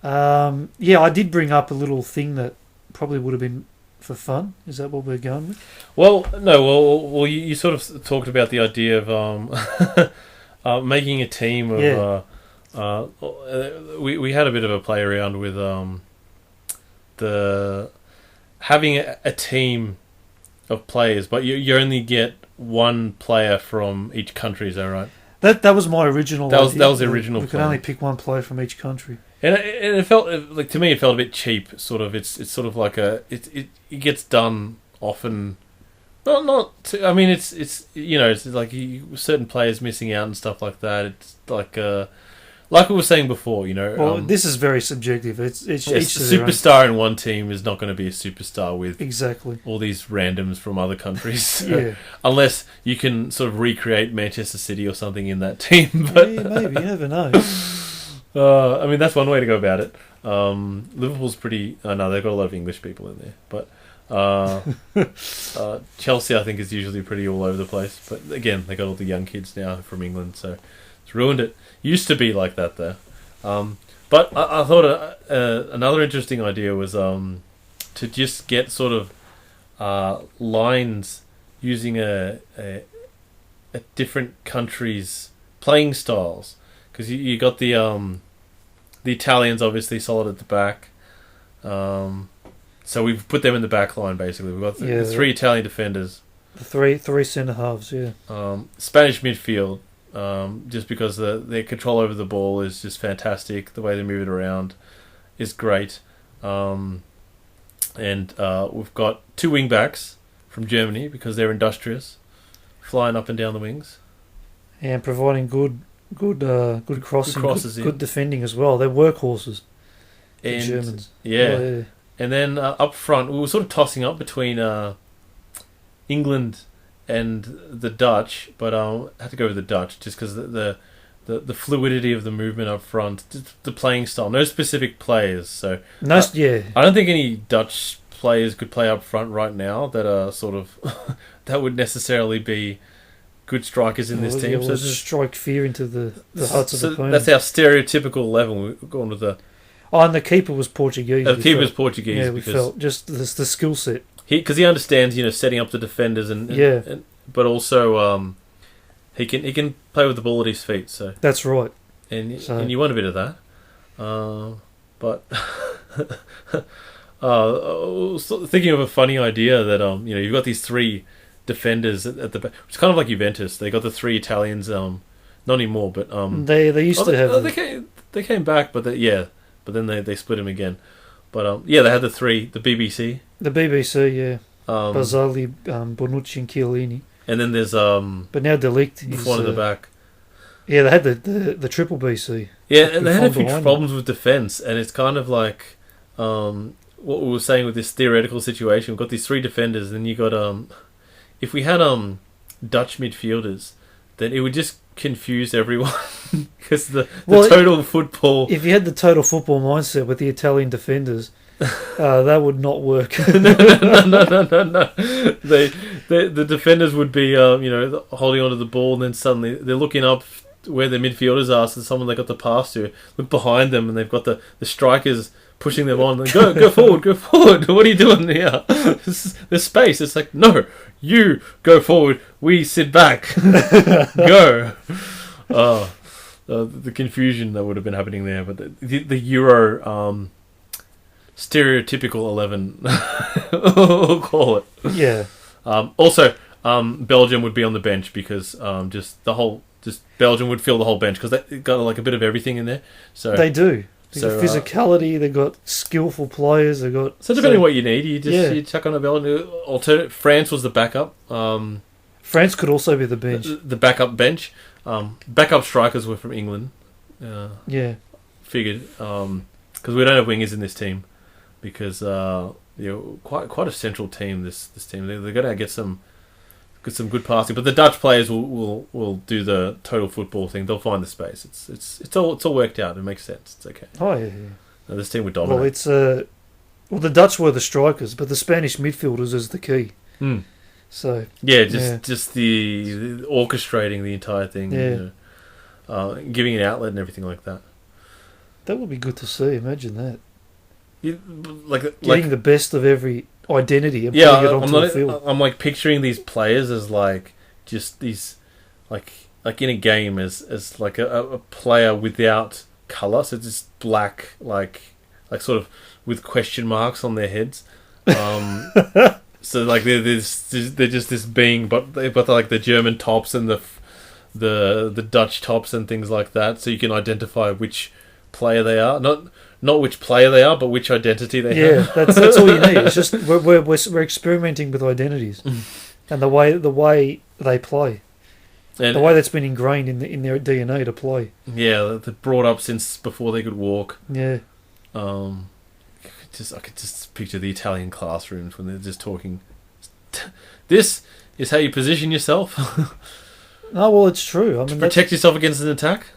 I did bring up a little thing that probably would have been for fun. Is that what we're going with? Well, no. Well, you sort of talked about the idea of making a team of. We had a bit of a play around with having a team of players, but you only get one player from each country. Is that right? That was my original. That was the original. We could only pick one player from each country, and it felt like, to me, it felt a bit cheap. Sort of, it's sort of like it gets done often. Not. I mean, it's like certain players missing out and stuff like that. It's like we were saying before, Well, this is very subjective. It's a superstar in one team is not going to be a superstar with exactly all these randoms from other countries. Yeah. Unless you can sort of recreate Manchester City or something in that team. But maybe, you never know. I mean, that's one way to go about it. Liverpool's pretty... no, they've got a lot of English people in there. But Chelsea, I think, is usually pretty all over the place. But again, they got all the young kids now from England, so it's ruined it. Used to be like that though, but I thought another interesting idea was to just get sort of lines using a different country's playing styles, because you got the Italians obviously solid at the back, so we've put them in the back line basically. We've got the 3 Italian defenders, the three centre halves, Spanish midfield. just because their control over the ball is just fantastic. The way they move it around is great. And we've got 2 wing backs from Germany because they're industrious, flying up and down the wings. And providing good crossing, good defending as well. They're workhorses, the Germans. Yeah. And then up front, we were sort of tossing up between England and the Dutch, but I had to go with the Dutch just because the fluidity of the movement up front, the playing style, no specific players. So I don't think any Dutch players could play up front right now that are sort of that would necessarily be good strikers in this team. So just strike fear into the hearts of the opponents. That's our stereotypical level. We've gone to the. Oh, and the keeper was Portuguese. The keeper was Portuguese. Yeah, we felt just the skill set. Because he understands, setting up the defenders but also he can play with the ball at his feet. So that's right. And you want a bit of that, but I was thinking of a funny idea that you've got these 3 defenders at the back. It's kind of like Juventus. They got the 3 Italians. Not anymore, but they used to have. They came back, but then they split them again. But they had the 3, the BBC. The BBC, yeah. Barzagli, Bonucci, and Chiellini. And then there's but now De Ligt is one at the back. Yeah, they had the triple BC. Yeah, and they had a few problems with defence, and it's kind of like what we were saying with this theoretical situation. We've got these 3 defenders, and you got if we had Dutch midfielders, then it would just confuse everyone because the total football. If you had the total football mindset with the Italian defenders, that would not work. No. The defenders would be holding onto the ball, and then suddenly they're looking up where their midfielders are, so someone they got the pass to look behind them, and they've got the strikers pushing them on. Go forward. What are you doing here? There's space. It's like, no, you go forward. We sit back. Go. The confusion that would have been happening there, but the Euro stereotypical 11, we'll call it. Yeah. Also, Belgium would be on the bench because Belgium would fill the whole bench because they got like a bit of everything in there. So they do. They've got physicality. They've got skillful players. They've got. So depending on what you need, you chuck on a Belgium. Alternate. France was the backup. France could also be the bench. The backup bench. Backup strikers were from England. Figured because we don't have wingers in this team because quite a central team. This team they're going to get some good passing, but the Dutch players will do the total football thing. They'll find the space. It's all worked out. It makes sense. It's okay. Oh yeah. No, this team would dominate. Well, the Dutch were the strikers, but the Spanish midfielders is the key. Mm. So just the orchestrating the entire thing. Yeah. Giving an outlet and everything like that. That would be good to see. Imagine that. Getting the best of every identity and putting it onto the field. I'm like picturing these players as like just these like in a game as like a player without colour, so it's just black, like sort of with question marks on their heads. So like they're just this being, but they're like the German tops and the Dutch tops and things like that, so you can identify which player they are. Not which player they are, but which identity they have. Yeah, that's all you need. It's just we're experimenting with identities and the way they play, and the way that's been ingrained in their DNA to play. Yeah, they're brought up since before they could walk. Yeah. I could just picture the Italian classrooms when they're just talking. This is how you position yourself. Oh well, it's true. I mean, protect yourself against an attack.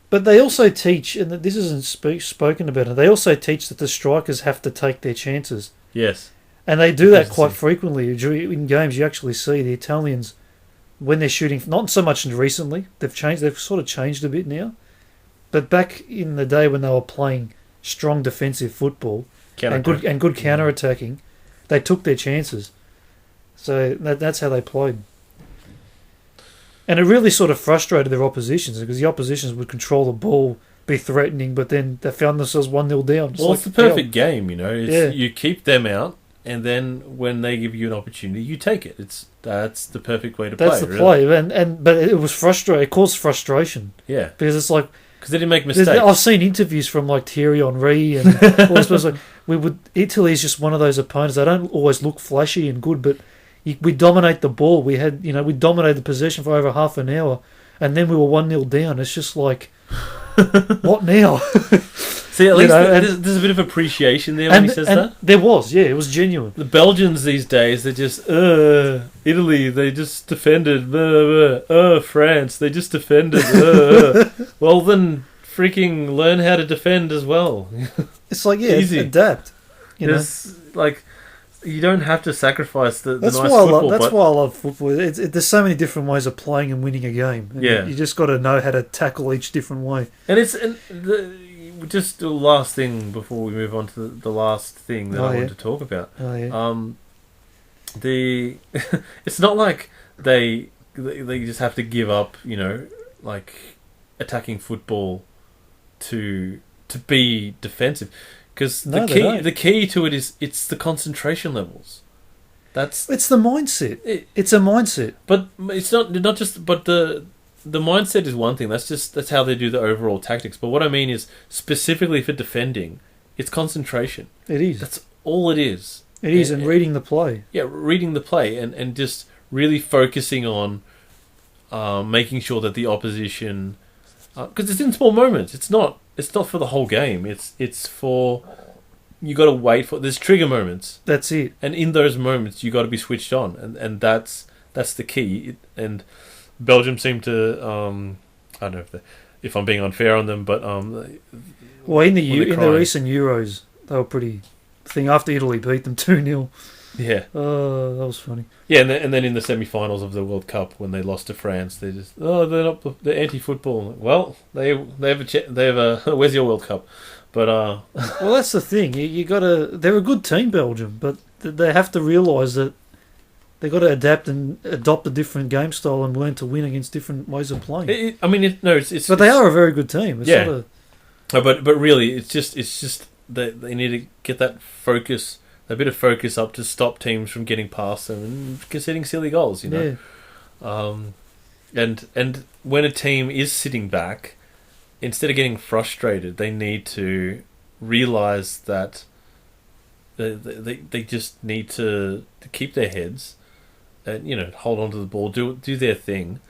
But they also teach, and this isn't spoken about, they also teach that the strikers have to take their chances. Yes. And they do that quite frequently. In games, you actually see the Italians, when they're shooting, not so much recently, they've sort of changed a bit now. But back in the day when they were playing strong defensive football and good counter-attacking, they took their chances. So that's how they played. And it really sort of frustrated their oppositions because the oppositions would control the ball, be threatening, but then they found themselves 1-0 down. It's the perfect game, You keep them out and then when they give you an opportunity, you take it. That's the perfect way to That's play. the play, but it was frustrating. It caused frustration. Yeah, because it's like because they didn't make mistakes. I've seen interviews from like Thierry Henry and all this stuff. Like Italy is just one of those opponents. They don't always look flashy and good, but we dominate the ball. We dominated the possession for over half an hour, and then we were 1-0 down. It's just like, what now? See, at least there's a bit of appreciation there when he says that. There was, yeah, it was genuine. The Belgians these days, they're just, Italy, they just defended, France, they just defended, Well, then freaking learn how to defend as well. It's like, yeah, easy. Adapt. Like, you don't have to sacrifice the nice football. That's why I love football. There's so many different ways of playing and winning a game. And you just got to know how to tackle each different way. Just the last thing before we move on to the last thing that I want to talk about. It's not like they just have to give up, like attacking football to be defensive, because the key to it is it's the concentration levels. It's the mindset. It's a mindset, but it's not just. But the mindset is one thing. That's how they do the overall tactics. But what I mean is specifically for defending, it's concentration. It is. That's all it is. It is, and reading the play. Yeah, reading the play and just really focusing on making sure that the opposition, because it's in small moments. It's not for the whole game. It's for, you got to wait for, there's trigger moments. That's it. And in those moments, you got to be switched on, and that's the key. And Belgium seem to, I don't know if I'm being unfair on them, but well, in the recent Euros, they were pretty thing after Italy beat them 2-0. Yeah. Oh, that was funny. Yeah, and then in the semi-finals of the World Cup when they lost to France, they're just they're anti-football. Well, they have a where's your World Cup? But well, that's the thing. You got to. They're a good team, Belgium, but they have to realise that they got to adapt and adopt a different game style and learn to win against different ways of playing. But they are a very good team. It's but really, it's just they need to get that focus, a bit of focus up to stop teams from getting past them and conceding silly goals. Yeah. And when a team is sitting back, instead of getting frustrated, they need to realise that they just need to keep their heads and hold on to the ball, do their thing,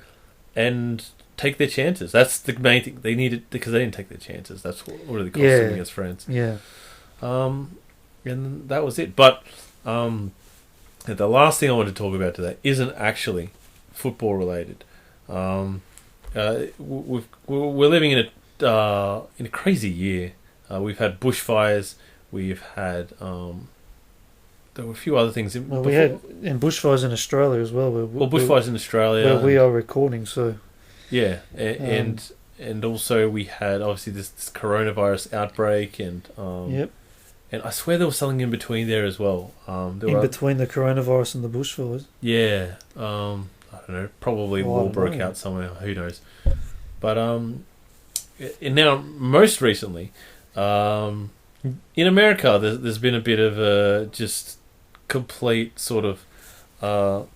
and take their chances. That's the main thing. They needed, because they didn't take their chances. That's what really cost them against France. Yeah. And that was it. But the last thing I want to talk about today isn't actually football related. We're living in a crazy year. We've had bushfires. We've had there were a few other things. We had bushfires in Australia as well. Bushfires in Australia where we are recording. So yeah, and also we had obviously this coronavirus outbreak, and yep. And I swear there was something in between there as well. Between the coronavirus and the bushfires. Yeah, I don't know. Probably war broke out somewhere. Who knows? But and now most recently, in America, there's been a bit of a just complete sort of I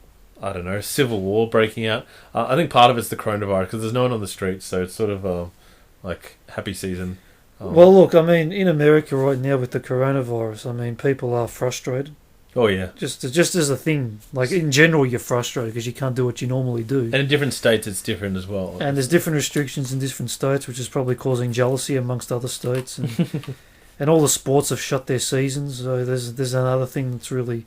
don't know, civil war breaking out. I think part of it's the coronavirus because there's no one on the streets, so it's sort of like happy season. Well, look, I mean, in America right now with the coronavirus, I mean, people are frustrated. Oh yeah, just as a thing, like in general, you're frustrated because you can't do what you normally do. And in different states, it's different as well. And there's different restrictions in different states, which is probably causing jealousy amongst other states. And and all the sports have shut their seasons. So there's another thing that's really,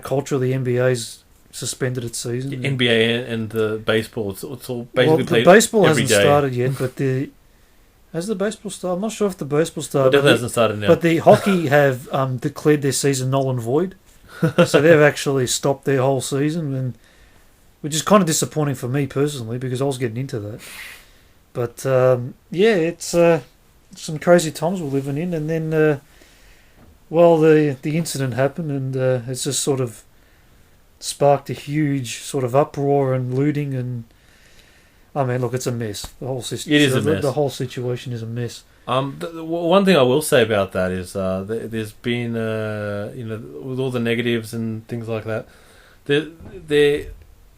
culturally, NBA's suspended its season. The NBA and the baseball, it's all basically played. The baseball every hasn't day. Started yet, but has the baseball started? I'm not sure if the baseball started. It hasn't started now. But the hockey have declared their season null and void, so they've actually stopped their whole season, and which is kind of disappointing for me personally because I was getting into that. But it's some crazy times we're living in, and then the incident happened, and it's just sort of sparked a huge sort of uproar and looting, and I mean, look, it's a mess. The whole system. It is a mess. The whole situation is a mess. One thing I will say about that is there's been with all the negatives and things like that,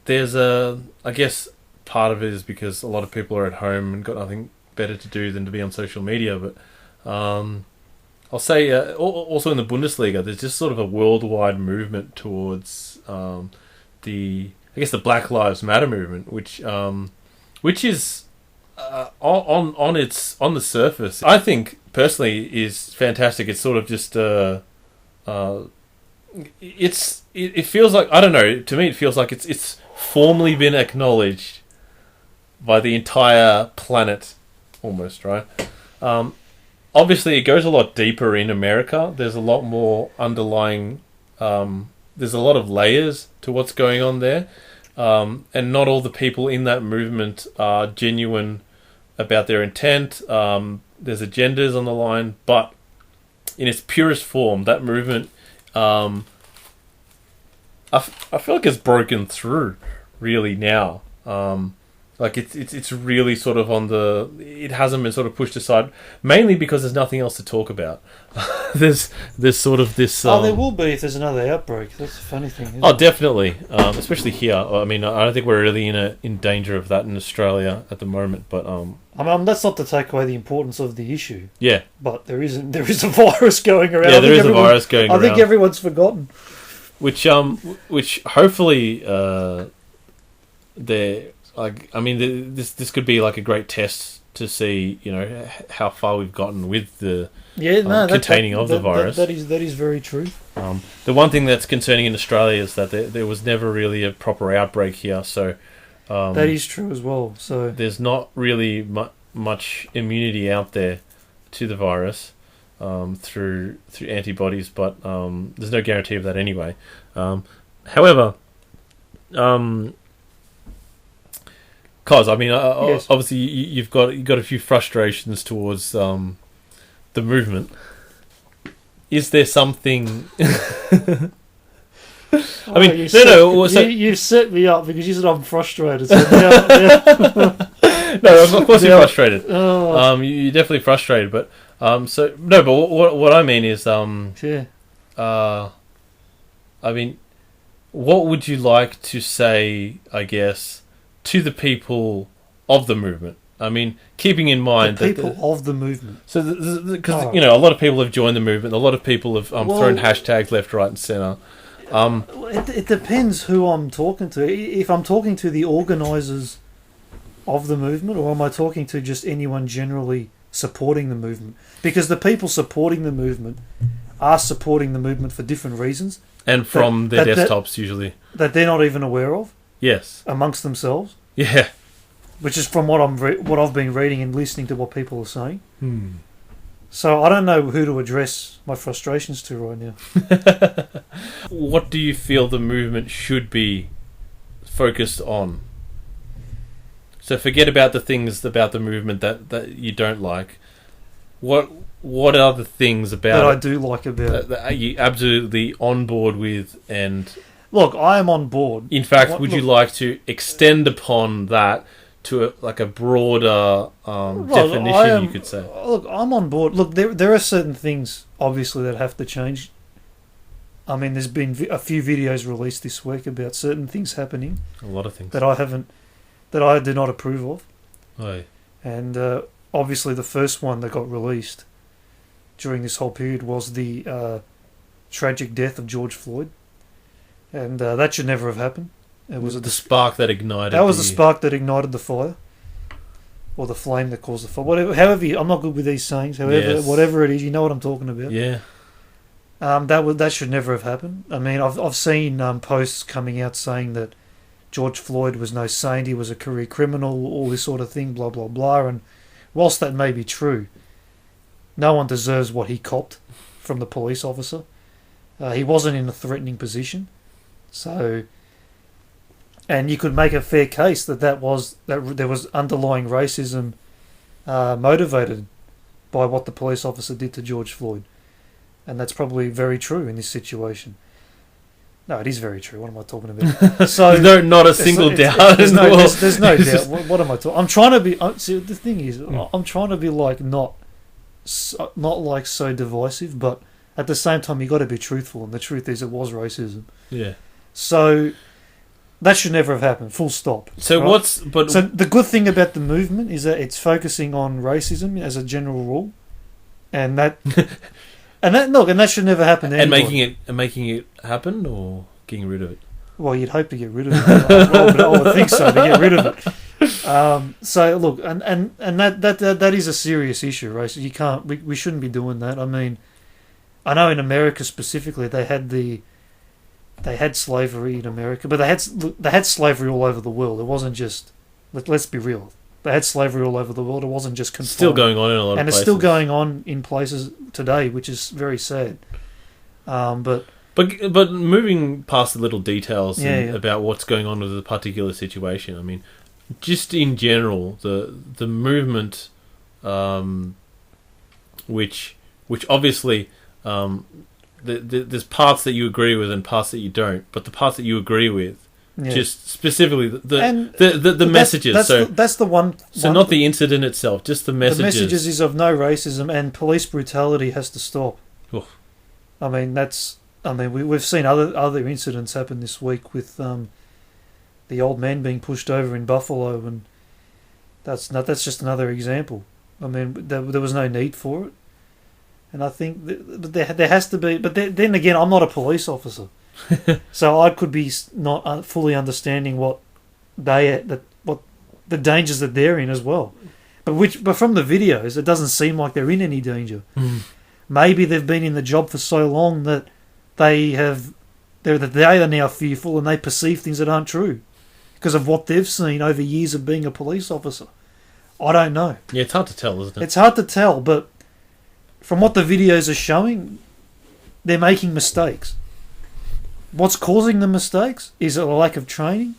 there's I guess part of it is because a lot of people are at home and got nothing better to do than to be on social media. But I'll say also in the Bundesliga, there's just sort of a worldwide movement towards the Black Lives Matter movement, which is on the surface, I think personally is fantastic. It's sort of just it feels like, I don't know, to me it feels like it's formally been acknowledged by the entire planet almost, right? Obviously it goes a lot deeper in America. There's a lot more underlying there's a lot of layers to what's going on there, and not all the people in that movement are genuine about their intent. There's agendas on the line, but in its purest form, that movement, I feel like it's broken through really now. Like it's really sort of it hasn't been sort of pushed aside, mainly because there's nothing else to talk about. there's sort of this. There will be if there's another outbreak. That's the funny thing. Isn't it? Definitely, especially here. I mean, I don't think we're really in danger of that in Australia at the moment. But that's not to take away the importance of the issue. Yeah, but there is a virus going around. Yeah, there is a virus going around. I think everyone's forgotten. Which hopefully this could be like a great test to see, how far we've gotten with the containing of the virus. That is very true. The one thing that's concerning in Australia is that there was never really a proper outbreak here, so that is true as well. So there's not really much immunity out there to the virus through antibodies, but there's no guarantee of that anyway. However, Cos, I mean, yes. Obviously you've got a few frustrations towards the movement. Is there something? You've set me up because you said I'm frustrated. So no, of course you're frustrated. You're definitely frustrated, but but what I mean is I mean, what would you like to say, I guess, to the people of the movement? I mean, keeping in mind the people of the movement. So, because a lot of people have joined the movement, a lot of people have thrown hashtags left, right, and centre. It depends who I'm talking to. If I'm talking to the organisers of the movement, or am I talking to just anyone generally supporting the movement? Because the people supporting the movement are supporting the movement for different reasons. And from their desktops, usually. That they're not even aware of? Yes. Amongst themselves? Yeah. Which is from what I've been reading and listening to what people are saying. So I don't know who to address my frustrations to right now. What do you feel the movement should be focused on? So forget about the things about the movement that you don't like. What are the things about that I do like about it that are you absolutely on board with? And look, I am on board. In fact, would you like to extend upon that to a broader definition, you could say? Look, I'm on board. Look, there are certain things, obviously, that have to change. I mean, there's been a few videos released this week about certain things happening. A lot of things. That I do not approve of. Aye. And obviously the first one that got released during this whole period was the tragic death of George Floyd. And that should never have happened. It was the spark that ignited. That was the spark that ignited the fire, or the flame that caused the fire. However, I'm not good with these sayings. However, whatever it is, you know what I'm talking about. Yeah. That should never have happened. I mean, I've seen posts coming out saying that George Floyd was no saint. He was a career criminal. All this sort of thing. Blah blah blah. And whilst that may be true, no one deserves what he copped from the police officer. He wasn't in a threatening position, so. And you could make a fair case that there was underlying racism motivated by what the police officer did to George Floyd. And that's probably very true in this situation. No, it is very true. What am I talking about? So there's not a single doubt. There's no doubt. What am I talking? I'm trying to be. See, the thing is, I'm trying to be like not like so divisive, but at the same time, you got to be truthful. And the truth is, it was racism. Yeah. So that should never have happened. Full stop. So right? So the good thing about the movement is that it's focusing on racism as a general rule, and that. And that should never happen to anybody. And making it happen, or getting rid of it. Well, you'd hope to get rid of it. I would think so, to get rid of it. So look, and that is a serious issue, right? So you can't. We shouldn't be doing that. I mean, I know in America specifically they had slavery in America, but they had slavery all over the world. It wasn't just. Let's be real. They had slavery all over the world. It wasn't just confined. Still going on in a lot of places. And it's still going on in places today, which is very sad. But moving past the little details about what's going on with the particular situation, I mean, just in general, the movement, which obviously there's parts that you agree with and parts that you don't, but the parts that you agree with. Yeah. Just specifically the messages. That's the one. So not the incident itself, just the messages. The messages is of no racism and police brutality has to stop. Oof. I mean we've seen other incidents happen this week with the old man being pushed over in Buffalo, and that's just another example. I mean there was no need for it, and I think there has to be. But then again, I'm not a police officer. So I could be not fully understanding what the dangers that they're in as well, but from the videos it doesn't seem like they're in any danger. Maybe they've been in the job for so long that they are now fearful and they perceive things that aren't true because of what they've seen over years of being a police officer. I don't know. Yeah, it's hard to tell, isn't it? It's hard to tell, but from what the videos are showing, they're making mistakes. What's causing the mistakes? Is it a lack of training?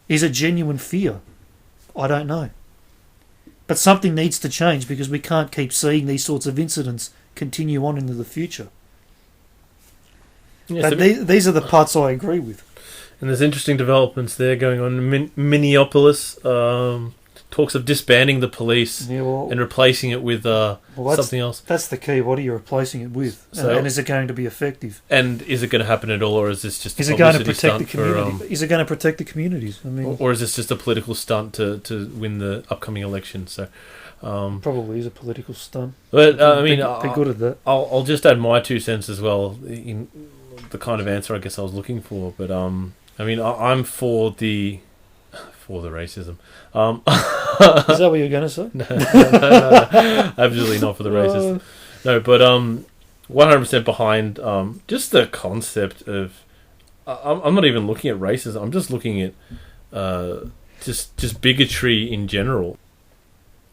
Is it genuine fear? I don't know. But something needs to change because we can't keep seeing these sorts of incidents continue on into the future. Yeah, but these are the parts I agree with. And there's interesting developments there going on in Minneapolis. Talks of disbanding the police and replacing it with something else. That's the key. What are you replacing it with? And is it going to be effective? And is it going to happen at all, or is this just is it going to protect the community? Is it going to protect the communities? I mean, or is this just a political stunt to win the upcoming election? So probably is a political stunt. But I mean, they're good at that. I'll just add my 2 cents as well in the kind of answer I guess I was looking for. But I mean, I'm for the racism. Is that what you're going to say? No, absolutely not for the racism. No, but 100% behind just the concept of. I'm not even looking at racism. I'm just looking at just bigotry in general.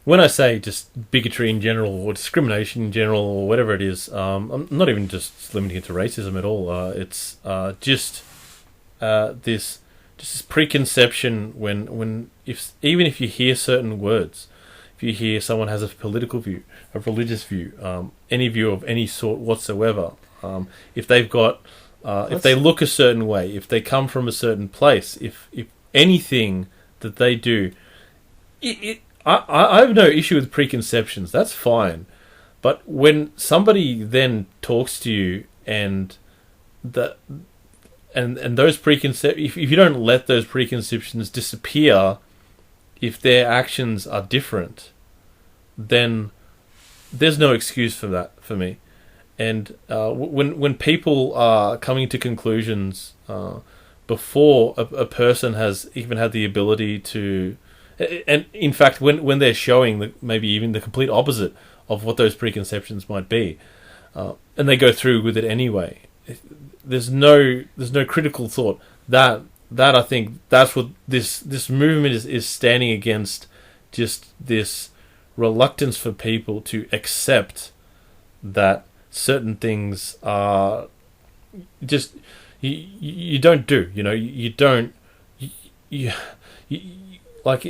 When I say just bigotry in general or discrimination in general or whatever it is, I'm not even just limiting it to racism at all. It's just this preconception even if you hear certain words, if you hear someone has a political view, a religious view, any view of any sort whatsoever, if they've got, if they look a certain way, if they come from a certain place, if anything that they do, I have no issue with preconceptions. That's fine, but when somebody then talks to you and those if you don't let those preconceptions disappear, if their actions are different, then there's no excuse for that for me. And when people are coming to conclusions before a person has even had the ability to, and in fact when they're showing maybe even the complete opposite of what those preconceptions might be, and they go through with it anyway. There's no critical thought. That I think that's what this movement is standing against. Just this reluctance for people to accept that certain things are just you don't do. You don't. You like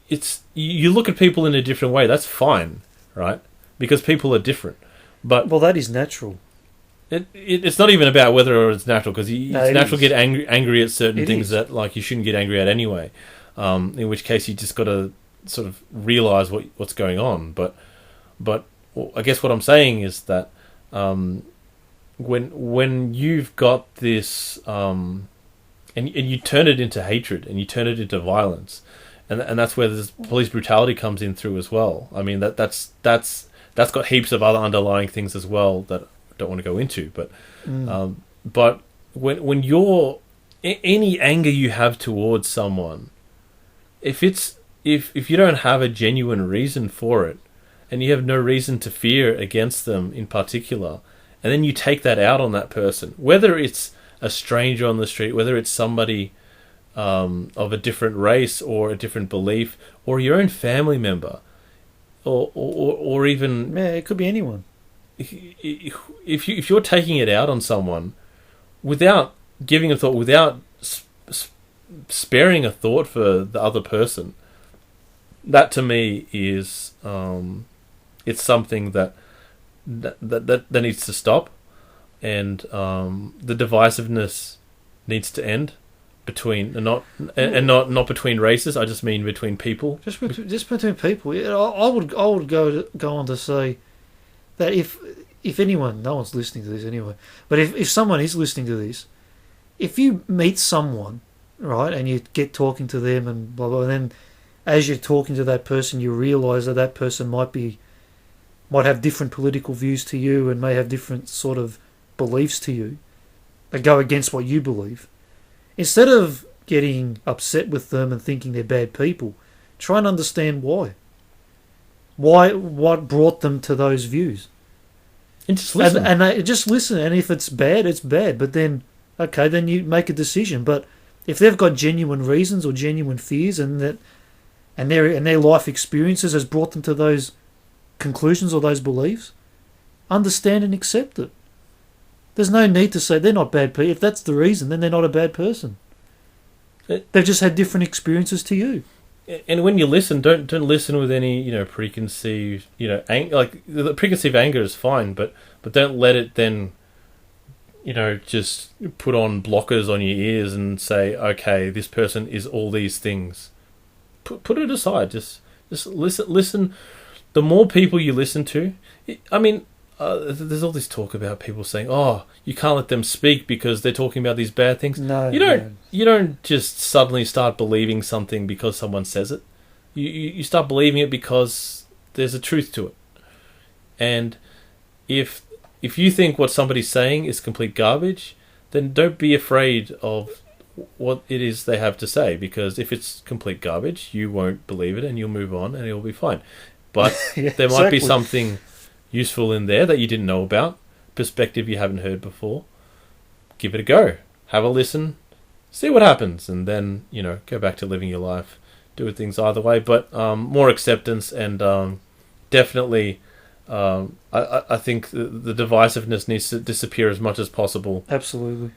it's you look at people in a different way. That's fine, right? Because people are different. But that is natural. It's not even about whether it's natural, because it's natural to get angry at certain things that like you shouldn't get angry at anyway. In which case you just got to sort of realize what's going on. But I guess what I'm saying is that when you've got this and you turn it into hatred and you turn it into violence, and that's where this police brutality comes in through as well. I mean that's got heaps of other underlying things as well that I don't want to go into. But when you're any anger you have towards someone, if you don't have a genuine reason for it, and you have no reason to fear against them in particular, and then you take that out on that person, whether it's a stranger on the street, whether it's somebody of a different race or a different belief, or your own family member, or even it could be anyone. If you're taking it out on someone without giving a thought, without sparing a thought for the other person, that to me is it's something that needs to stop, and the divisiveness needs to end between not between races. I just mean between people. Just between people. I would go on to say that if anyone, no one's listening to this anyway, but if someone is listening to this, if you meet someone, right, and you get talking to them and blah blah, and then as you're talking to that person, you realise that person might have different political views to you and may have different sort of beliefs to you that go against what you believe. Instead of getting upset with them and thinking they're bad people, try and understand why. What brought them to those views? And just listen. And just listen. And if it's bad, it's bad. But then, okay, then you make a decision. But if they've got genuine reasons or genuine fears, and their life experiences has brought them to those conclusions or those beliefs, understand and accept it. There's no need to say they're not bad people. If that's the reason, then they're not a bad person. They've just had different experiences to you. And when you listen, don't listen with any preconceived like the preconceived anger is fine, but don't let it then just put on blockers on your ears and say, okay, this person is all these things. Put it aside. Just listen. The more people you listen to, there's all this talk about people saying, "Oh, you can't let them speak because they're talking about these bad things." No, you don't just suddenly start believing something because someone says it. You start believing it because there's a truth to it. And if you think what somebody's saying is complete garbage, then don't be afraid of what it is they have to say, because if it's complete garbage, you won't believe it and you'll move on and it'll be fine. But there might be something useful in there that you didn't know about, perspective you haven't heard before. Give it a go. Have a listen. See what happens, and then go back to living your life. Do things either way, but more acceptance, and definitely I think the divisiveness needs to disappear as much as possible. Absolutely.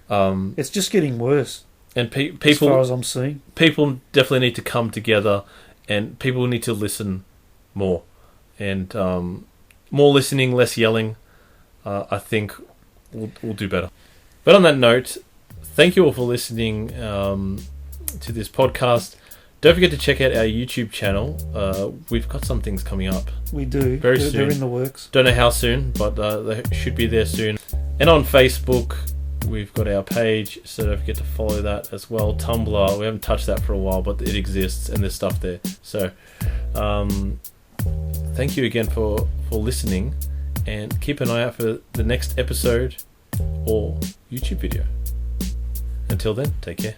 It's just getting worse. And people, as far as I'm seeing, people definitely need to come together, and people need to listen more, and more listening, less yelling. I think we'll do better. But on that note, thank you all for listening to this podcast. Don't forget to check out our YouTube channel. We've got some things coming up. We do. Very soon. They're in the works. Don't know how soon, but they should be there soon. And on Facebook, we've got our page, so don't forget to follow that as well. Tumblr, we haven't touched that for a while, but it exists and there's stuff there. So thank you again for listening, and keep an eye out for the next episode or YouTube video. Until then, take care.